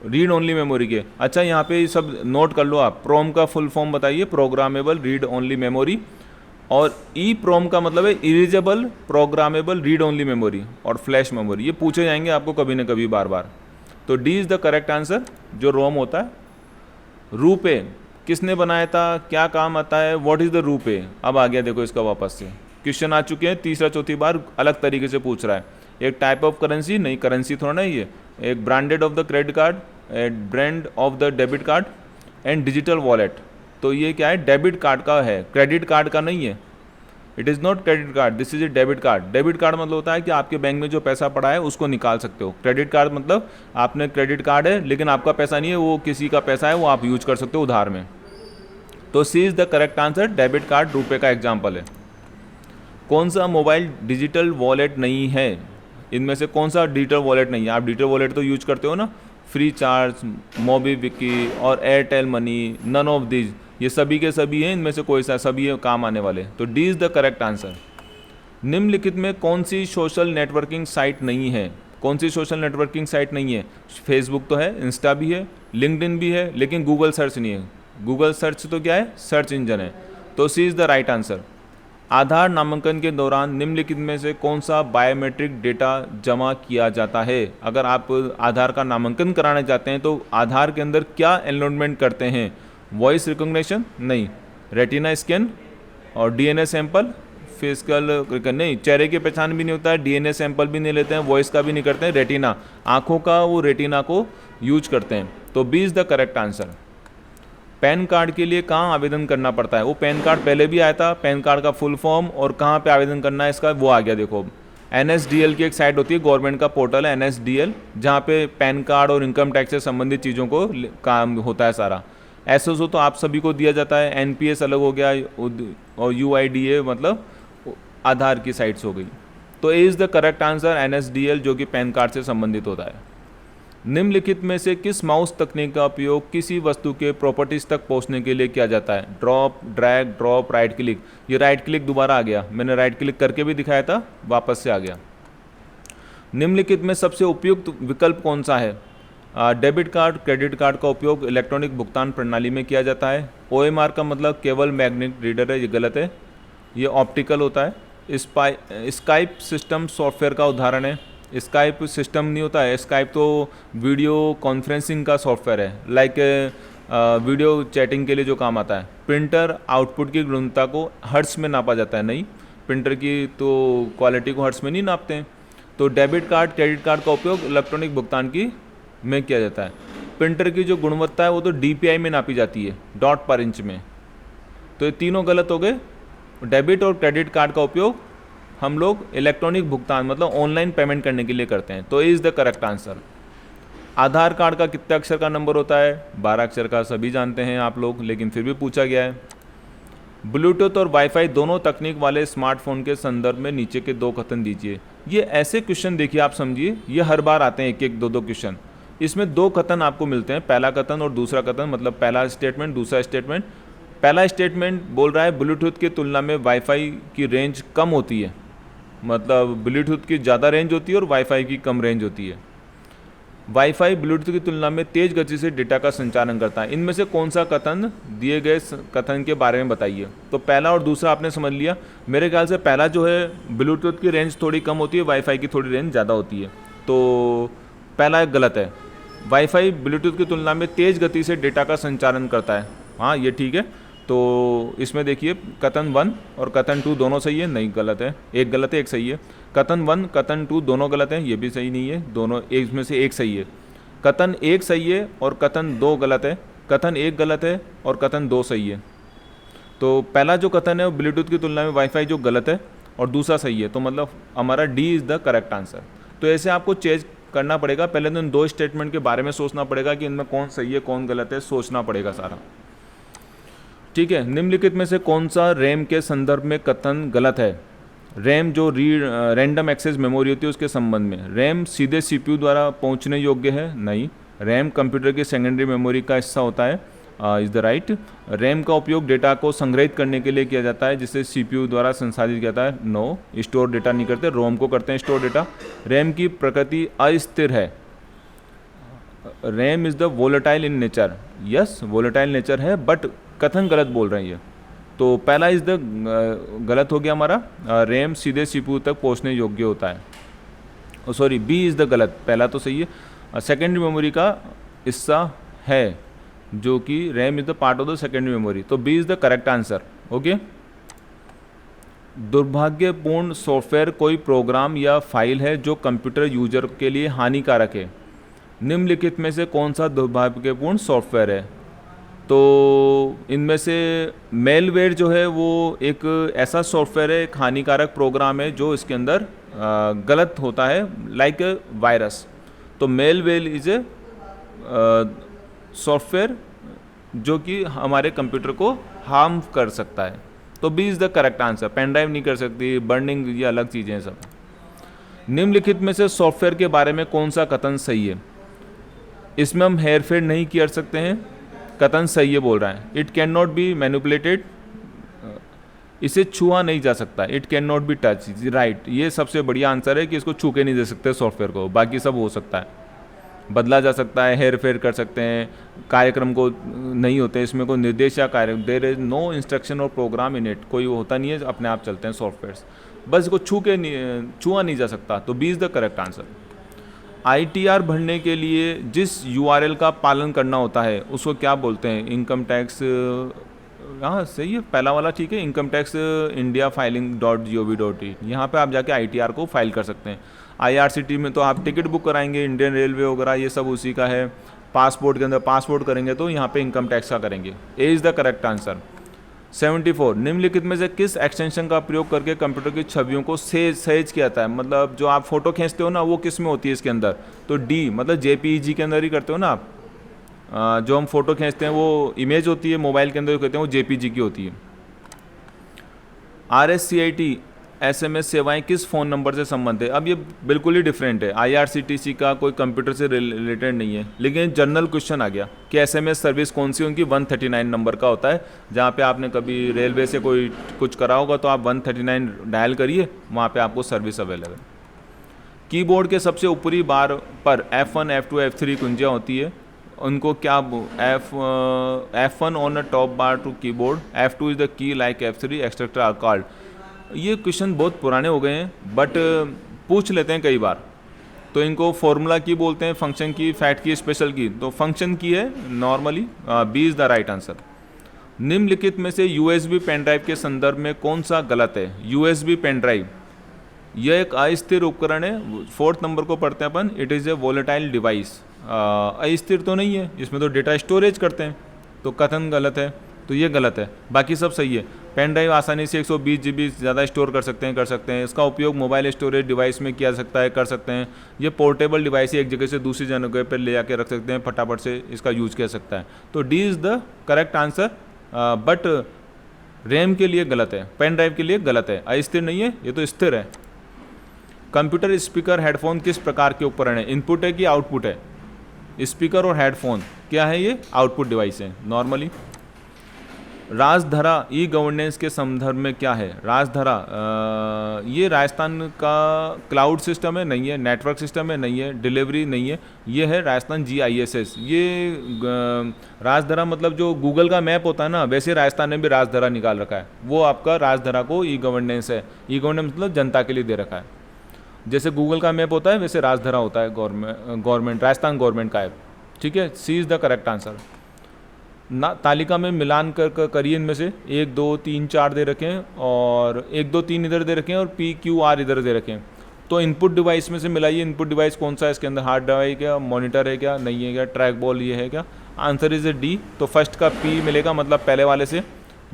S1: रीड ओनली मेमोरी के। अच्छा यहाँ पे सब नोट कर लो आप। प्रोम का फुल फॉर्म बताइए, प्रोग्रामेबल रीड ओनली मेमोरी, और ई प्रोम का मतलब है erasable programmable read only memory और फ्लैश मेमोरी। ये पूछे जाएंगे आपको कभी न कभी बार बार। तो D is the correct answer, जो रोम होता है। रूपे किसने बनाया था, क्या काम आता है, व्हाट इज़ द रूपे? अब आ गया देखो इसका वापस से क्वेश्चन आ चुके हैं, तीसरा चौथी बार अलग तरीके से पूछ रहा है। एक टाइप ऑफ करेंसी, नहीं करेंसी थोड़ा ना ये, एक branded of the credit card, brand of the debit card and digital wallet. तो ये क्या है, डेबिट कार्ड का है, क्रेडिट कार्ड का नहीं है। It is not credit card, this is A debit card. Debit card मतलब होता है कि आपके बैंक में जो पैसा पड़ा है उसको निकाल सकते हो। क्रेडिट कार्ड मतलब आपने क्रेडिट कार्ड है लेकिन आपका पैसा नहीं है, वो किसी का पैसा है, वो आप यूज कर सकते हो उधार में। तो C is the correct answer, debit card RuPay का एग्जाम्पल है। कौन सा मोबाइल डिजिटल वॉलेट नहीं है? इनमें से कौन सा डिजिटल वॉलेट नहीं है? आप डिजिटल वॉलेट तो यूज करते हो ना, फ्री चार्ज, मोबीविकी और Airtel money, none of these, ये सभी के सभी हैं, इनमें से कोई सा सभी है काम आने वाले। तो D is the correct answer. निम्नलिखित में कौन सी सोशल नेटवर्किंग साइट नहीं है? कौन सी सोशल नेटवर्किंग साइट नहीं है? फेसबुक तो है, इंस्टा भी है, लिंक्डइन भी है, लेकिन गूगल सर्च नहीं है। गूगल सर्च तो क्या है, सर्च इंजन है। तो C is the right answer. आधार नामांकन के दौरान निम्नलिखित में से कौन सा बायोमेट्रिक डेटा जमा किया जाता है? अगर आप आधार का नामांकन कराने जाते हैं तो आधार के अंदर क्या एनरोलमेंट करते हैं? वॉइस रिकॉग्निशन नहीं, रेटिना स्कैन और डीएनए सैंपल, फिजिकल नहीं, चेहरे की पहचान भी नहीं होता है, डीएनए सैंपल भी नहीं लेते हैं, वॉइस का भी नहीं करते हैं, रेटिना आँखों का वो रेटिना को यूज करते हैं। तो B is the correct answer. PAN card के लिए कहाँ आवेदन करना पड़ता है? वो पैन कार्ड पहले भी आया था, पैन कार्ड का फुल फॉर्म और कहाँ पे आवेदन करना है इसका वो आ गया। देखो NSDL की एक साइट होती है, गवर्नमेंट का पोर्टल है NSDL, जहाँ पे पैन कार्ड और इनकम टैक्स से संबंधित चीज़ों को काम होता है सारा। SSO तो आप सभी को दिया जाता है, NPS अलग हो गया, और UIDA मतलब आधार की साइट्स हो गई। तो A is the correct answer NSDL, जो कि पैन कार्ड से संबंधित होता है। निम्नलिखित में से किस माउस तकनीक का उपयोग किसी वस्तु के प्रॉपर्टीज तक पहुंचने के लिए किया जाता है? Drop, drag, drop, right click. ये राइट क्लिक दोबारा आ गया, मैंने राइट क्लिक करके भी दिखाया था, वापस से आ गया। निम्नलिखित में सबसे उपयुक्त विकल्प कौन सा है? डेबिट कार्ड, क्रेडिट कार्ड का उपयोग इलेक्ट्रॉनिक भुगतान प्रणाली में किया जाता है। OMR का मतलब केवल मैग्नेट रीडर है, ये गलत है, ये ऑप्टिकल होता है। स्काइप सिस्टम सॉफ्टवेयर का उदाहरण है। स्काइप सिस्टम नहीं होता है, स्काइप तो वीडियो कॉन्फ्रेंसिंग का सॉफ्टवेयर है, लाइक वीडियो चैटिंग के लिए जो काम आता है। प्रिंटर आउटपुट की गुणवत्ता को हर्ट्ज में नापा जाता है, नहीं, प्रिंटर की तो क्वालिटी को हर्ट्ज में नहीं नापते हैं। तो डेबिट कार्ड, क्रेडिट कार्ड का उपयोग इलेक्ट्रॉनिक भुगतान की में किया जाता है। प्रिंटर की जो गुणवत्ता है वो तो DPI में नापी जाती है, डॉट पर इंच में। तो ये तीनों गलत हो गए। डेबिट और क्रेडिट कार्ड का उपयोग हम लोग इलेक्ट्रॉनिक भुगतान मतलब ऑनलाइन पेमेंट करने के लिए करते हैं। तो is the correct answer. Aadhaar card का कितने अक्षर का नंबर होता है? 12 अक्षर का, सभी जानते हैं आप लोग, लेकिन फिर भी पूछा गया है। ब्लूटूथ और वाईफाई दोनों तकनीक वाले स्मार्टफोन के संदर्भ में नीचे के 2 कथन दीजिए। ये ऐसे क्वेश्चन देखिए, आप समझिए, ये हर बार आते हैं, 1-1, 2-2 क्वेश्चन। इसमें 2 कथन आपको मिलते हैं, पहला कथन और दूसरा कथन, मतलब पहला स्टेटमेंट, दूसरा स्टेटमेंट। पहला स्टेटमेंट बोल रहा है ब्लूटूथ की तुलना में वाईफाई की रेंज कम होती है, मतलब ब्लूटूथ की ज़्यादा रेंज होती है और वाईफाई की कम रेंज होती है। वाईफाई ब्लूटूथ की तुलना में तेज़ गति से डेटा का संचालन करता है। इनमें से कौन सा कथन दिए गए कथन के बारे में बताइए? तो पहला और दूसरा आपने समझ लिया। मेरे ख्याल से पहला जो है ब्लूटूथ की रेंज थोड़ी कम होती है, वाईफाई की थोड़ी रेंज ज़्यादा होती है, तो पहला गलत है। वाईफाई ब्लूटूथ की तुलना में तेज़ गति से डेटा का संचालन करता है, हाँ ये ठीक है। तो इसमें देखिए कथन 1 और कथन 2 दोनों सही है, नहीं गलत है, एक गलत है एक सही है। कथन 1 कथन 2 दोनों गलत हैं, ये भी सही नहीं है, दोनों एक में से एक सही है। कथन 1 सही है और कथन 2 गलत है, कथन 1 गलत है और कथन 2 सही है। तो पहला जो कथन है वो ब्लूटूथ की तुलना में वाईफाई जो गलत है और दूसरा सही है, तो मतलब हमारा D is the correct answer. तो ऐसे आपको चेंज करना पड़ेगा, पहले तो इन 2 स्टेटमेंट के बारे में सोचना पड़ेगा कि इनमें कौन सही है कौन गलत है, सोचना पड़ेगा सारा, ठीक है। निम्नलिखित में से कौन सा रैम के संदर्भ में कथन गलत है? रैम जो रैंडम एक्सेस मेमोरी होती है उसके संबंध में। रैम सीधे CPU द्वारा पहुंचने योग्य है, नहीं। रैम कंप्यूटर की सेकेंडरी मेमोरी का हिस्सा होता है, इज़ द राइट। रैम का उपयोग डेटा को संग्रहित करने के लिए किया जाता है जिसे CPU द्वारा संसाधित किया जाता है, नो। स्टोर डेटा नहीं करते, रोम को करते हैं स्टोर डेटा। रैम की प्रकृति अस्थिर है। RAM is the volatile in nature, yes volatile nature है, बट कथन गलत बोल रहे हैं ये। तो पहला इज़ द गलत हो गया हमारा, रैम सीधे CPU तक पहुंचने योग्य होता है। सॉरी, B इज़ द गलत, पहला तो सही है। सेकेंडरी मेमोरी का हिस्सा है, जो कि RAM is the part of the secondary memory, तो B is the correct answer. Okay. दुर्भाग्यपूर्ण सॉफ्टवेयर कोई प्रोग्राम या फाइल है जो कंप्यूटर यूजर के लिए हानिकारक है। निम्नलिखित में से कौन सा दुर्भाग्यपूर्ण सॉफ्टवेयर है? तो इनमें से मेलवेयर जो है वो एक ऐसा सॉफ्टवेयर है, एक हानिकारक प्रोग्राम है जो इसके अंदर गलत होता है, लाइक वायरस। तो मेलवेयर इज ए सॉफ्टवेयर जो कि हमारे कंप्यूटर को हार्म कर सकता है। तो B is the correct answer. Pen drive नहीं कर सकती, बर्निंग, ये अलग चीज़ें हैं सब। निम्नलिखित में से सॉफ्टवेयर के बारे में कौन सा कथन सही है? इसमें हम हेर फेर नहीं कर सकते हैं, कथन सही है बोल रहा है। It can not be manipulated, इसे छुआ नहीं जा सकता। It can not be touch, right, ये सबसे बढ़िया आंसर है कि इसको छू के नहीं दे सकते सॉफ्टवेयर को, बाकी सब हो सकता है, बदला जा सकता है, हेर फेर कर सकते हैं, कार्यक्रम को नहीं होते इसमें कोई निर्देश या कार्य, देयर इज नो इंस्ट्रक्शन और प्रोग्राम इन इट, कोई होता नहीं है, अपने आप चलते हैं सॉफ्टवेयर्स, बस इसको छुआ नहीं जा सकता। तो B is the correct answer. ITR भरने के लिए जिस URL का पालन करना होता है उसको क्या बोलते हैं? इनकम टैक्स, हाँ सही है, पहला वाला ठीक है, इनकम टैक्स इंडिया filing.gov.in, यहाँ पे आप जाके ITR को फाइल कर सकते हैं। IRCTC में तो आप टिकट बुक कराएंगे, इंडियन रेलवे वगैरह ये सब उसी का है। पासपोर्ट के अंदर पासपोर्ट करेंगे तो यहाँ पे इनकम टैक्स का करेंगे। A is the correct answer. 74 निम्नलिखित में से किस एक्सटेंशन का प्रयोग करके कंप्यूटर की छवियों को सहेज किया जाता है? मतलब जो आप फोटो खींचते हो ना वो किस में होती है इसके अंदर? तो डी मतलब JPEG के अंदर ही करते हो ना आप। जो हम फोटो खींचते हैं वो इमेज होती है, मोबाइल के अंदर कहते हैं वो JPG की होती है। RSCIT SMS सेवाएं किस फ़ोन नंबर से संबंधित है? अब ये बिल्कुल ही डिफरेंट है। IRCTC का कोई कंप्यूटर से रिलेटेड नहीं है, लेकिन जनरल क्वेश्चन आ गया कि SMS सर्विस कौन सी उनकी 139 नंबर का होता है। जहाँ पे आपने कभी रेलवे से कोई कुछ करा होगा तो आप 139 डायल करिए, वहाँ पे आपको सर्विस अवेलेबल। कीबोर्ड के सबसे ऊपरी बार पर F1 F2 F3 कुंजियाँ होती है, उनको क्या F1 on the top bar to keyboard, F2 is the key like F3 etcetera are called. ये क्वेश्चन बहुत पुराने हो गए हैं बट पूछ लेते हैं कई बार। तो इनको फॉर्मूला की बोलते हैं, फंक्शन की, फैक्ट की, स्पेशल की। तो फंक्शन की है normally. B is the right answer. निम्नलिखित में से USB पेन ड्राइव के संदर्भ में कौन सा गलत है? USB पेन ड्राइव यह एक अस्थिर उपकरण है। 4th नंबर को पढ़ते हैं अपन। It is a volatile device. अस्थिर तो नहीं है, इसमें तो डेटा स्टोरेज करते हैं, तो कथन गलत है, तो ये गलत है। बाकी सब सही है। पेन ड्राइव आसानी से 120 GB ज़्यादा स्टोर कर सकते हैं। इसका उपयोग मोबाइल स्टोरेज डिवाइस में किया सकता है, कर सकते हैं। ये पोर्टेबल डिवाइस है, एक जगह से दूसरी जगह पर ले जाके रख सकते हैं, फटाफट से इसका यूज किया सकता है। तो D is the correct answer. But RAM के लिए गलत है, पेन ड्राइव के लिए गलत है। अस्थिर नहीं है, ये तो स्थिर है। कंप्यूटर स्पीकर हेडफोन किस प्रकार के उपकरण है? इनपुट है कि आउटपुट है? स्पीकर और हेडफोन क्या है? ये आउटपुट डिवाइस है नॉर्मली। राजधरा ई गवर्नेंस के संदर्भ में क्या है? राजधरा ये राजस्थान का क्लाउड सिस्टम है, नहीं है। नेटवर्क सिस्टम है, नहीं है। डिलीवरी नहीं है। ये है राजस्थान GISS। ये राजधरा मतलब जो गूगल का मैप होता है ना, वैसे राजस्थान ने भी राजधरा निकाल रखा है। वो आपका राजधरा को ई गवर्नेंस है। ई गवर्नेंस मतलब जनता के लिए दे रखा है। जैसे गूगल का मैप होता है वैसे राजधरा होता है गवर्नमेंट राजस्थान गवर्नमेंट का ऐप। ठीक है, सी इज़ द करेक्ट आंसर। ना तालिका में मिलान करिए इनमें से 1 2 3 4 दे रखें और 1 2 3 इधर दे रखें और PQR इधर दे रखें। तो इनपुट डिवाइस में से मिलाइए। इनपुट डिवाइस कौन सा है इसके अंदर? हार्ड ड्राइव है क्या? मॉनिटर है क्या? नहीं है क्या? ट्रैक बॉल ये है क्या? Answer is D. तो फर्स्ट का P मिलेगा मतलब पहले वाले से,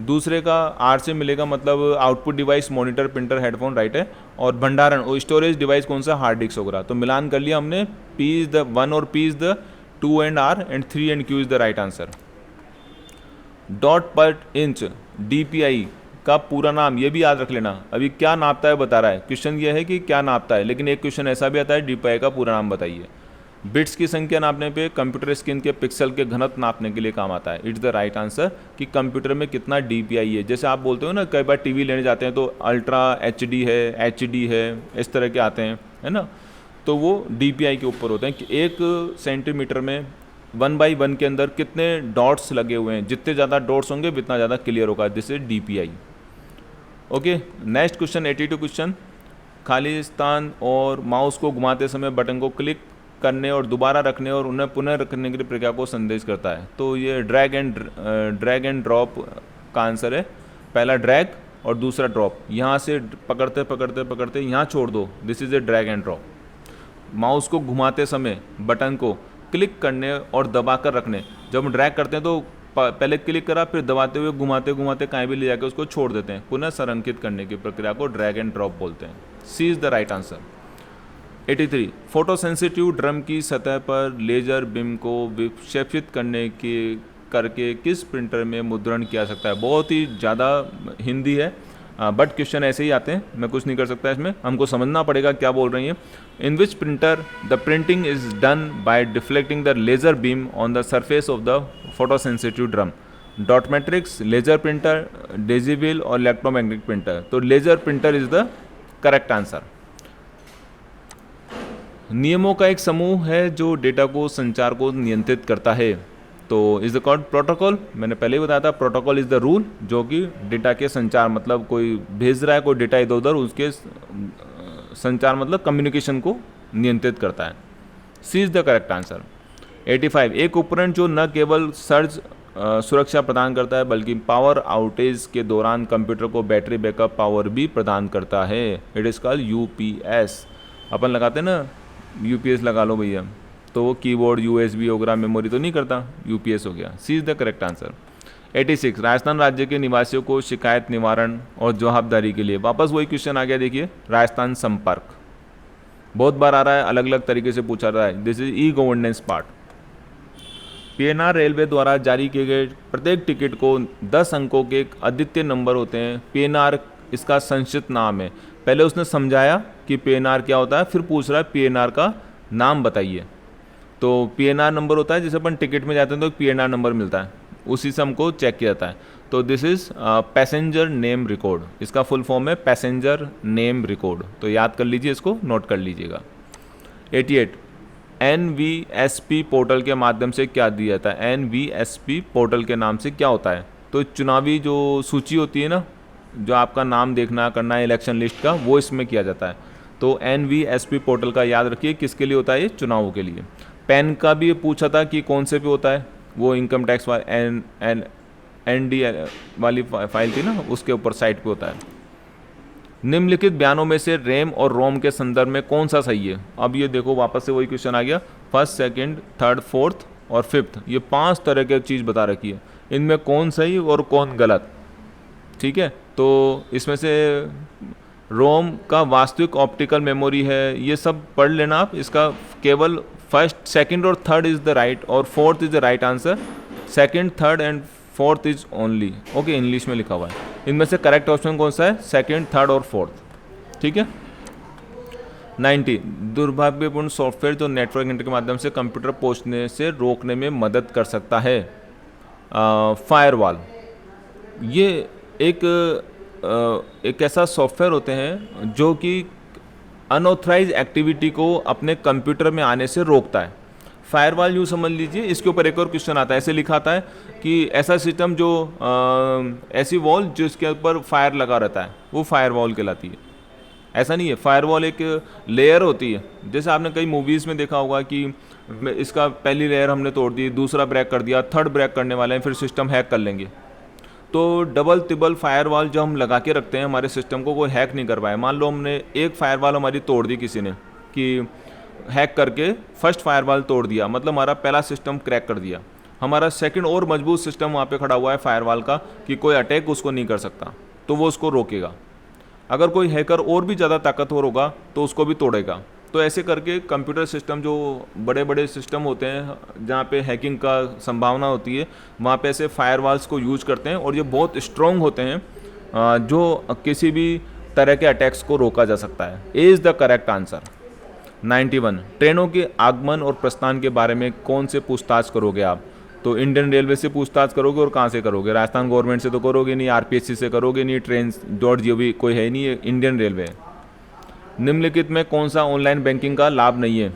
S1: दूसरे का R से मिलेगा मतलब output device monitor, printer, headphone right है। और भंडारण और स्टोरेज डिवाइस कौन सा? हार्ड डिस्क वगैरह। तो मिलान कर लिया हमने। P इज़ द 1 और P is the 2 and R and 3 and Q is the right answer. Dot पर इंच DPI का पूरा नाम, ये भी याद रख लेना। अभी क्या नापता है बता रहा है, क्वेश्चन ये है कि क्या नापता है, लेकिन एक क्वेश्चन ऐसा भी आता है DPI का पूरा नाम बताइए। बिट्स की संख्या नापने पे, कंप्यूटर स्क्रीन के पिक्सल के घनत्व नापने के लिए काम आता है। इट्स द राइट आंसर कि कंप्यूटर में कितना DPI है। जैसे आप बोलते हो ना, कई बार TV लेने जाते हैं तो अल्ट्रा HD है, HD है, इस तरह के आते हैं, है ना। तो वो DPI के ऊपर होते हैं कि 1 सेंटीमीटर में 1/1 के अंदर कितने डॉट्स लगे हुए हैं। जितने ज़्यादा डॉट्स होंगे उतना ज़्यादा क्लियर होगा, this is DPI। Okay, next question 82 question. खाली स्थान और माउस को घुमाते समय बटन को क्लिक करने और दोबारा रखने और उन्हें पुनः रखने की प्रक्रिया को संदेश करता है। तो ये ड्रैग एंड ड्रॉप का आंसर है। पहला ड्रैग और दूसरा ड्रॉप। यहाँ से पकड़ते पकड़ते पकड़ते यहाँ छोड़ दो, this is A drag and drop. Mouse को घुमाते समय बटन को क्लिक करने और दबाकर रखने। जब हम ड्रैग करते हैं तो पहले क्लिक करा, फिर दबाते हुए घुमाते घुमाते कहीं भी ले जाकर उसको छोड़ देते हैं। पुनः संरेखित करने की प्रक्रिया को ड्रैग एंड ड्रॉप बोलते हैं। C is the right answer. 83 photosensitive drum की सतह पर लेजर बीम को विक्षेपित करके किस प्रिंटर में मुद्रण किया सकता है? बहुत ही ज़्यादा हिंदी है बट क्वेश्चन ऐसे ही आते हैं, मैं कुछ नहीं कर सकता इसमें। हमको समझना पड़ेगा क्या बोल रही हैं। In which printer the printing is done by deflecting the laser beam on the surface of the photosensitive drum? Dot matrix, laser printer, daisy wheel और इलेक्ट्रोमैग्नेटिक प्रिंटर। तो laser printer is the correct answer. नियमों का एक समूह है जो data को संचार को नियंत्रित करता है। तो इज द कॉल्ड प्रोटोकॉल। मैंने पहले ही बताया था, प्रोटोकॉल इज़ द रूल जो कि डेटा के संचार, मतलब कोई भेज रहा है कोई डेटा इधर उधर, उसके संचार मतलब कम्युनिकेशन को नियंत्रित करता है। सी इज़ द करेक्ट आंसर। 85 एक उपकरण जो न केवल सर्ज सुरक्षा प्रदान करता है बल्कि पावर आउटेज के दौरान कंप्यूटर को बैटरी बैकअप पावर भी प्रदान करता है। It is called UPS। अपन लगाते हैं ना, UPS लगा लो भैया, तो वो कीबोर्ड, यूएसबी वगैरह मेमोरी तो नहीं करता, यूपीएस हो गया। C is the correct answer. 86 Rajasthan राज्य के निवासियों को शिकायत निवारण और जवाबदारी के लिए, वापस वही क्वेश्चन आ गया, देखिए राजस्थान संपर्क बहुत बार आ रहा है, अलग अलग तरीके से पूछा रहा है। This is e governance part. PNR railway द्वारा जारी किए गए प्रत्येक टिकट को 10 अंकों के एक अद्वितीय नंबर होते हैं। पीएनआर इसका संक्षिप्त नाम है। पहले उसने समझाया कि पीएनआर क्या होता है, फिर पूछ रहा है पीएनआर का नाम बताइए। तो पीएनआर नंबर होता है, जैसे अपन टिकट में जाते हैं तो पीएनआर नंबर मिलता है, उसी से हमको चेक किया जाता है। तो this is passenger name record, इसका फुल फॉर्म है पैसेंजर नेम रिकॉर्ड। तो याद कर लीजिए, इसको नोट कर लीजिएगा। 88 NVSP पोर्टल के माध्यम से क्या दिया जाता है? NVSP पोर्टल के नाम से क्या होता है? तो चुनावी जो सूची होती है ना, जो आपका नाम देखना करना है इलेक्शन लिस्ट का, वो इसमें किया जाता है। तो NVSP पोर्टल का याद रखिए, किसके लिए होता है? ये चुनावों के लिए। पैन का भी पूछा था कि कौन से पे होता है, वो इनकम टैक्स ND वाली फाइल थी ना, उसके ऊपर साइट पे होता है। निम्नलिखित बयानों में से रैम और रोम के संदर्भ में कौन सा सही है? अब ये देखो, वापस से वही क्वेश्चन आ गया। फर्स्ट, सेकंड, थर्ड, फोर्थ और फिफ्थ, ये 5 तरह की चीज़ बता रखी है, इनमें कौन सही और कौन गलत। ठीक है, तो इसमें से रोम का वास्तविक ऑप्टिकल मेमोरी है, ये सब पढ़ लेना आप। इसका केवल फर्स्ट, सेकंड और थर्ड इज़ द राइट और fourth is the right answer. Second, third and fourth is only, okay, English में लिखा हुआ है। इनमें से करेक्ट ऑप्शन कौन सा है? सेकंड, थर्ड और फोर्थ। ठीक है। 90 दुर्भाग्यपूर्ण सॉफ्टवेयर जो नेटवर्क इंटरनेट के माध्यम से कंप्यूटर पहुंचने से रोकने में मदद कर सकता है। फायरवॉल, ये एक ऐसा सॉफ्टवेयर होते हैं जो कि अनऑथराइज एक्टिविटी को अपने कंप्यूटर में आने से रोकता है। फायरवॉल यूँ समझ लीजिए। इसके ऊपर एक और क्वेश्चन आता है, ऐसे लिखा आता है कि ऐसा सिस्टम जो ऐसी वॉल जिसके ऊपर फायर लगा रहता है, वो फायरवॉल कहलाती है। ऐसा नहीं है, फायरवॉल एक लेयर होती है। जैसे आपने कई मूवीज़ में देखा होगा कि इसका पहली लेयर हमने तोड़ दी, दूसरा ब्रेक कर दिया, थर्ड ब्रेक करने वाले हैं, फिर सिस्टम हैक कर लेंगे। तो डबल तिबल फायरवॉल जो हम लगा के रखते हैं हमारे सिस्टम को, कोई हैक नहीं कर पाए। मान लो हमने एक फायरवॉल हमारी तोड़ दी किसी ने, कि हैक करके फर्स्ट फायरवॉल तोड़ दिया, मतलब हमारा पहला सिस्टम क्रैक कर दिया। हमारा सेकंड और मजबूत सिस्टम वहाँ पे खड़ा हुआ है फायरवॉल का, कि कोई अटैक उसको नहीं कर सकता, तो वो उसको रोकेगा। अगर कोई हैकर और भी ज़्यादा ताकतवर होगा तो उसको भी तोड़ेगा। तो ऐसे करके कंप्यूटर सिस्टम, जो बड़े बड़े सिस्टम होते हैं जहाँ पे हैकिंग का संभावना होती है, वहाँ पे ऐसे फायरवॉल्स को यूज करते हैं, और ये बहुत स्ट्रॉन्ग होते हैं, जो किसी भी तरह के अटैक्स को रोका जा सकता है। A is the correct answer. 91 ट्रेनों के आगमन और प्रस्थान के बारे में कौन से पूछताछ करोगे आप? तो इंडियन रेलवे से पूछताछ करोगे, और कहाँ से करोगे? राजस्थान गवर्नमेंट से तो करोगे नहीं, RPSC से करोगे नहीं, trains.gov कोई है नहीं, इंडियन रेलवे। निम्नलिखित में कौन सा ऑनलाइन बैंकिंग का लाभ नहीं है?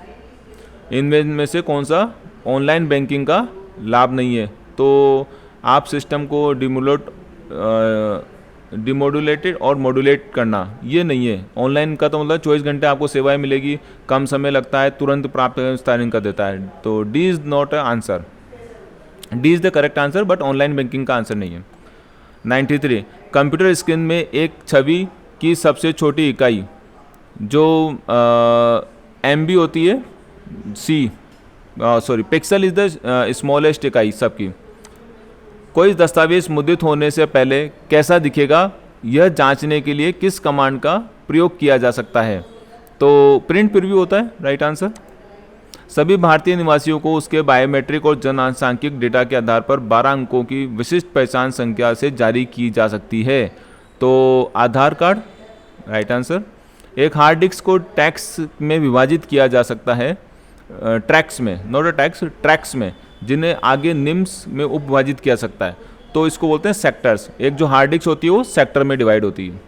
S1: इनमें से कौन सा ऑनलाइन बैंकिंग का लाभ नहीं है? तो आप सिस्टम को डिमोडुलेटेड और मॉड्यूलेट करना, ये नहीं है। ऑनलाइन का तो मतलब 24 घंटे आपको सेवाएं मिलेगी, कम समय लगता है, तुरंत प्राप्त कर देता है। तो D is not a answer, D is the correct answer, but online banking का आंसर नहीं है। 93 कंप्यूटर स्क्रीन में एक छवि की सबसे छोटी इकाई जो MB होती है, पिक्सल इज़ द स्मॉलेस्ट इकाई सबकी। कोई दस्तावेज मुद्रित होने से पहले कैसा दिखेगा, यह जांचने के लिए किस कमांड का प्रयोग किया जा सकता है? तो प्रिंट प्रीव्यू होता है राइट आंसर। सभी भारतीय निवासियों को उसके बायोमेट्रिक और जनसांख्यिक डेटा के आधार पर 12 अंकों की विशिष्ट पहचान संख्या से जारी की जा सकती है। तो आधार कार्ड राइट आंसर। एक हार्ड डिस्क को टैक्स में विभाजित किया जा सकता है, ट्रैक्स में, नॉट अ टैक्स, ट्रैक्स में, जिन्हें आगे निम्स में उपविभाजित किया सकता है। तो इसको बोलते हैं सेक्टर्स। एक जो हार्ड डिस्क होती है वो सेक्टर में डिवाइड होती है।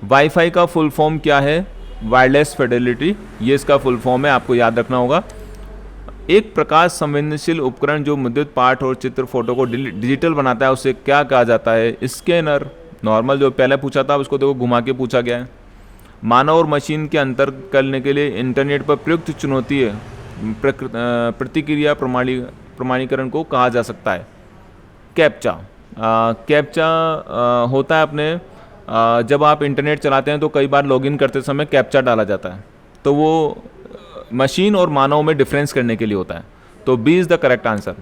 S1: वाईफाई का फुल फॉर्म क्या है? वायरलेस फिडेलिटी, ये इसका फुल फॉर्म है, आपको याद रखना होगा। एक प्रकाश संवेदनशील उपकरण जो मुद्रित पाठ और चित्र फोटो को डिजिटल बनाता है, उसे क्या कहा जाता है? स्कैनर। नॉर्मल जो पहले पूछा था उसको देखो घुमा के पूछा गया है। मानव और मशीन के अंतर करने के लिए इंटरनेट पर प्रयुक्त चुनौती है प्रतिक्रिया प्रमाणीकरण को कहा जा सकता है कैप्चा। कैप्चा होता है अपने जब आप इंटरनेट चलाते हैं तो कई बार लॉगिन करते समय कैप्चा डाला जाता है, तो वो मशीन और मानव में डिफरेंस करने के लिए होता है। तो B is the correct answer.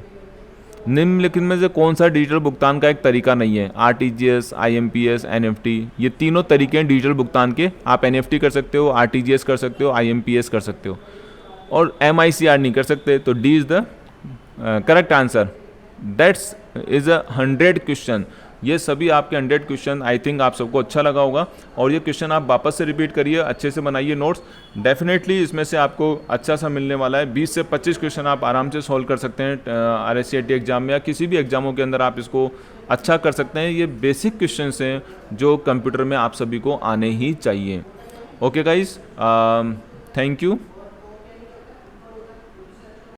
S1: निम्नलिखित में से कौन सा डिजिटल भुगतान का एक तरीका नहीं है? आरटीजीएस, आईएमपीएस, एनएफटी, ये तीनों तरीके हैं डिजिटल भुगतान के। आप एनएफटी कर सकते हो, आरटीजीएस कर सकते हो, आईएमपीएस कर सकते हो, और एमआईसीआर नहीं कर सकते। तो D is the correct answer. That's is 100 question. ये सभी आपके 100 क्वेश्चन, आई थिंक आप सबको अच्छा लगा होगा। और ये क्वेश्चन आप वापस से रिपीट करिए, अच्छे से बनाइए नोट्स। डेफिनेटली इसमें से आपको अच्छा सा मिलने वाला है। 20 से 25 क्वेश्चन आप आराम से सॉल्व कर सकते हैं RSCET एग्जाम में या किसी भी एग्जामों के अंदर आप इसको अच्छा कर सकते हैं। ये बेसिक क्वेश्चन हैं जो कंप्यूटर में आप सभी को आने ही चाहिए। Okay guys, thank you.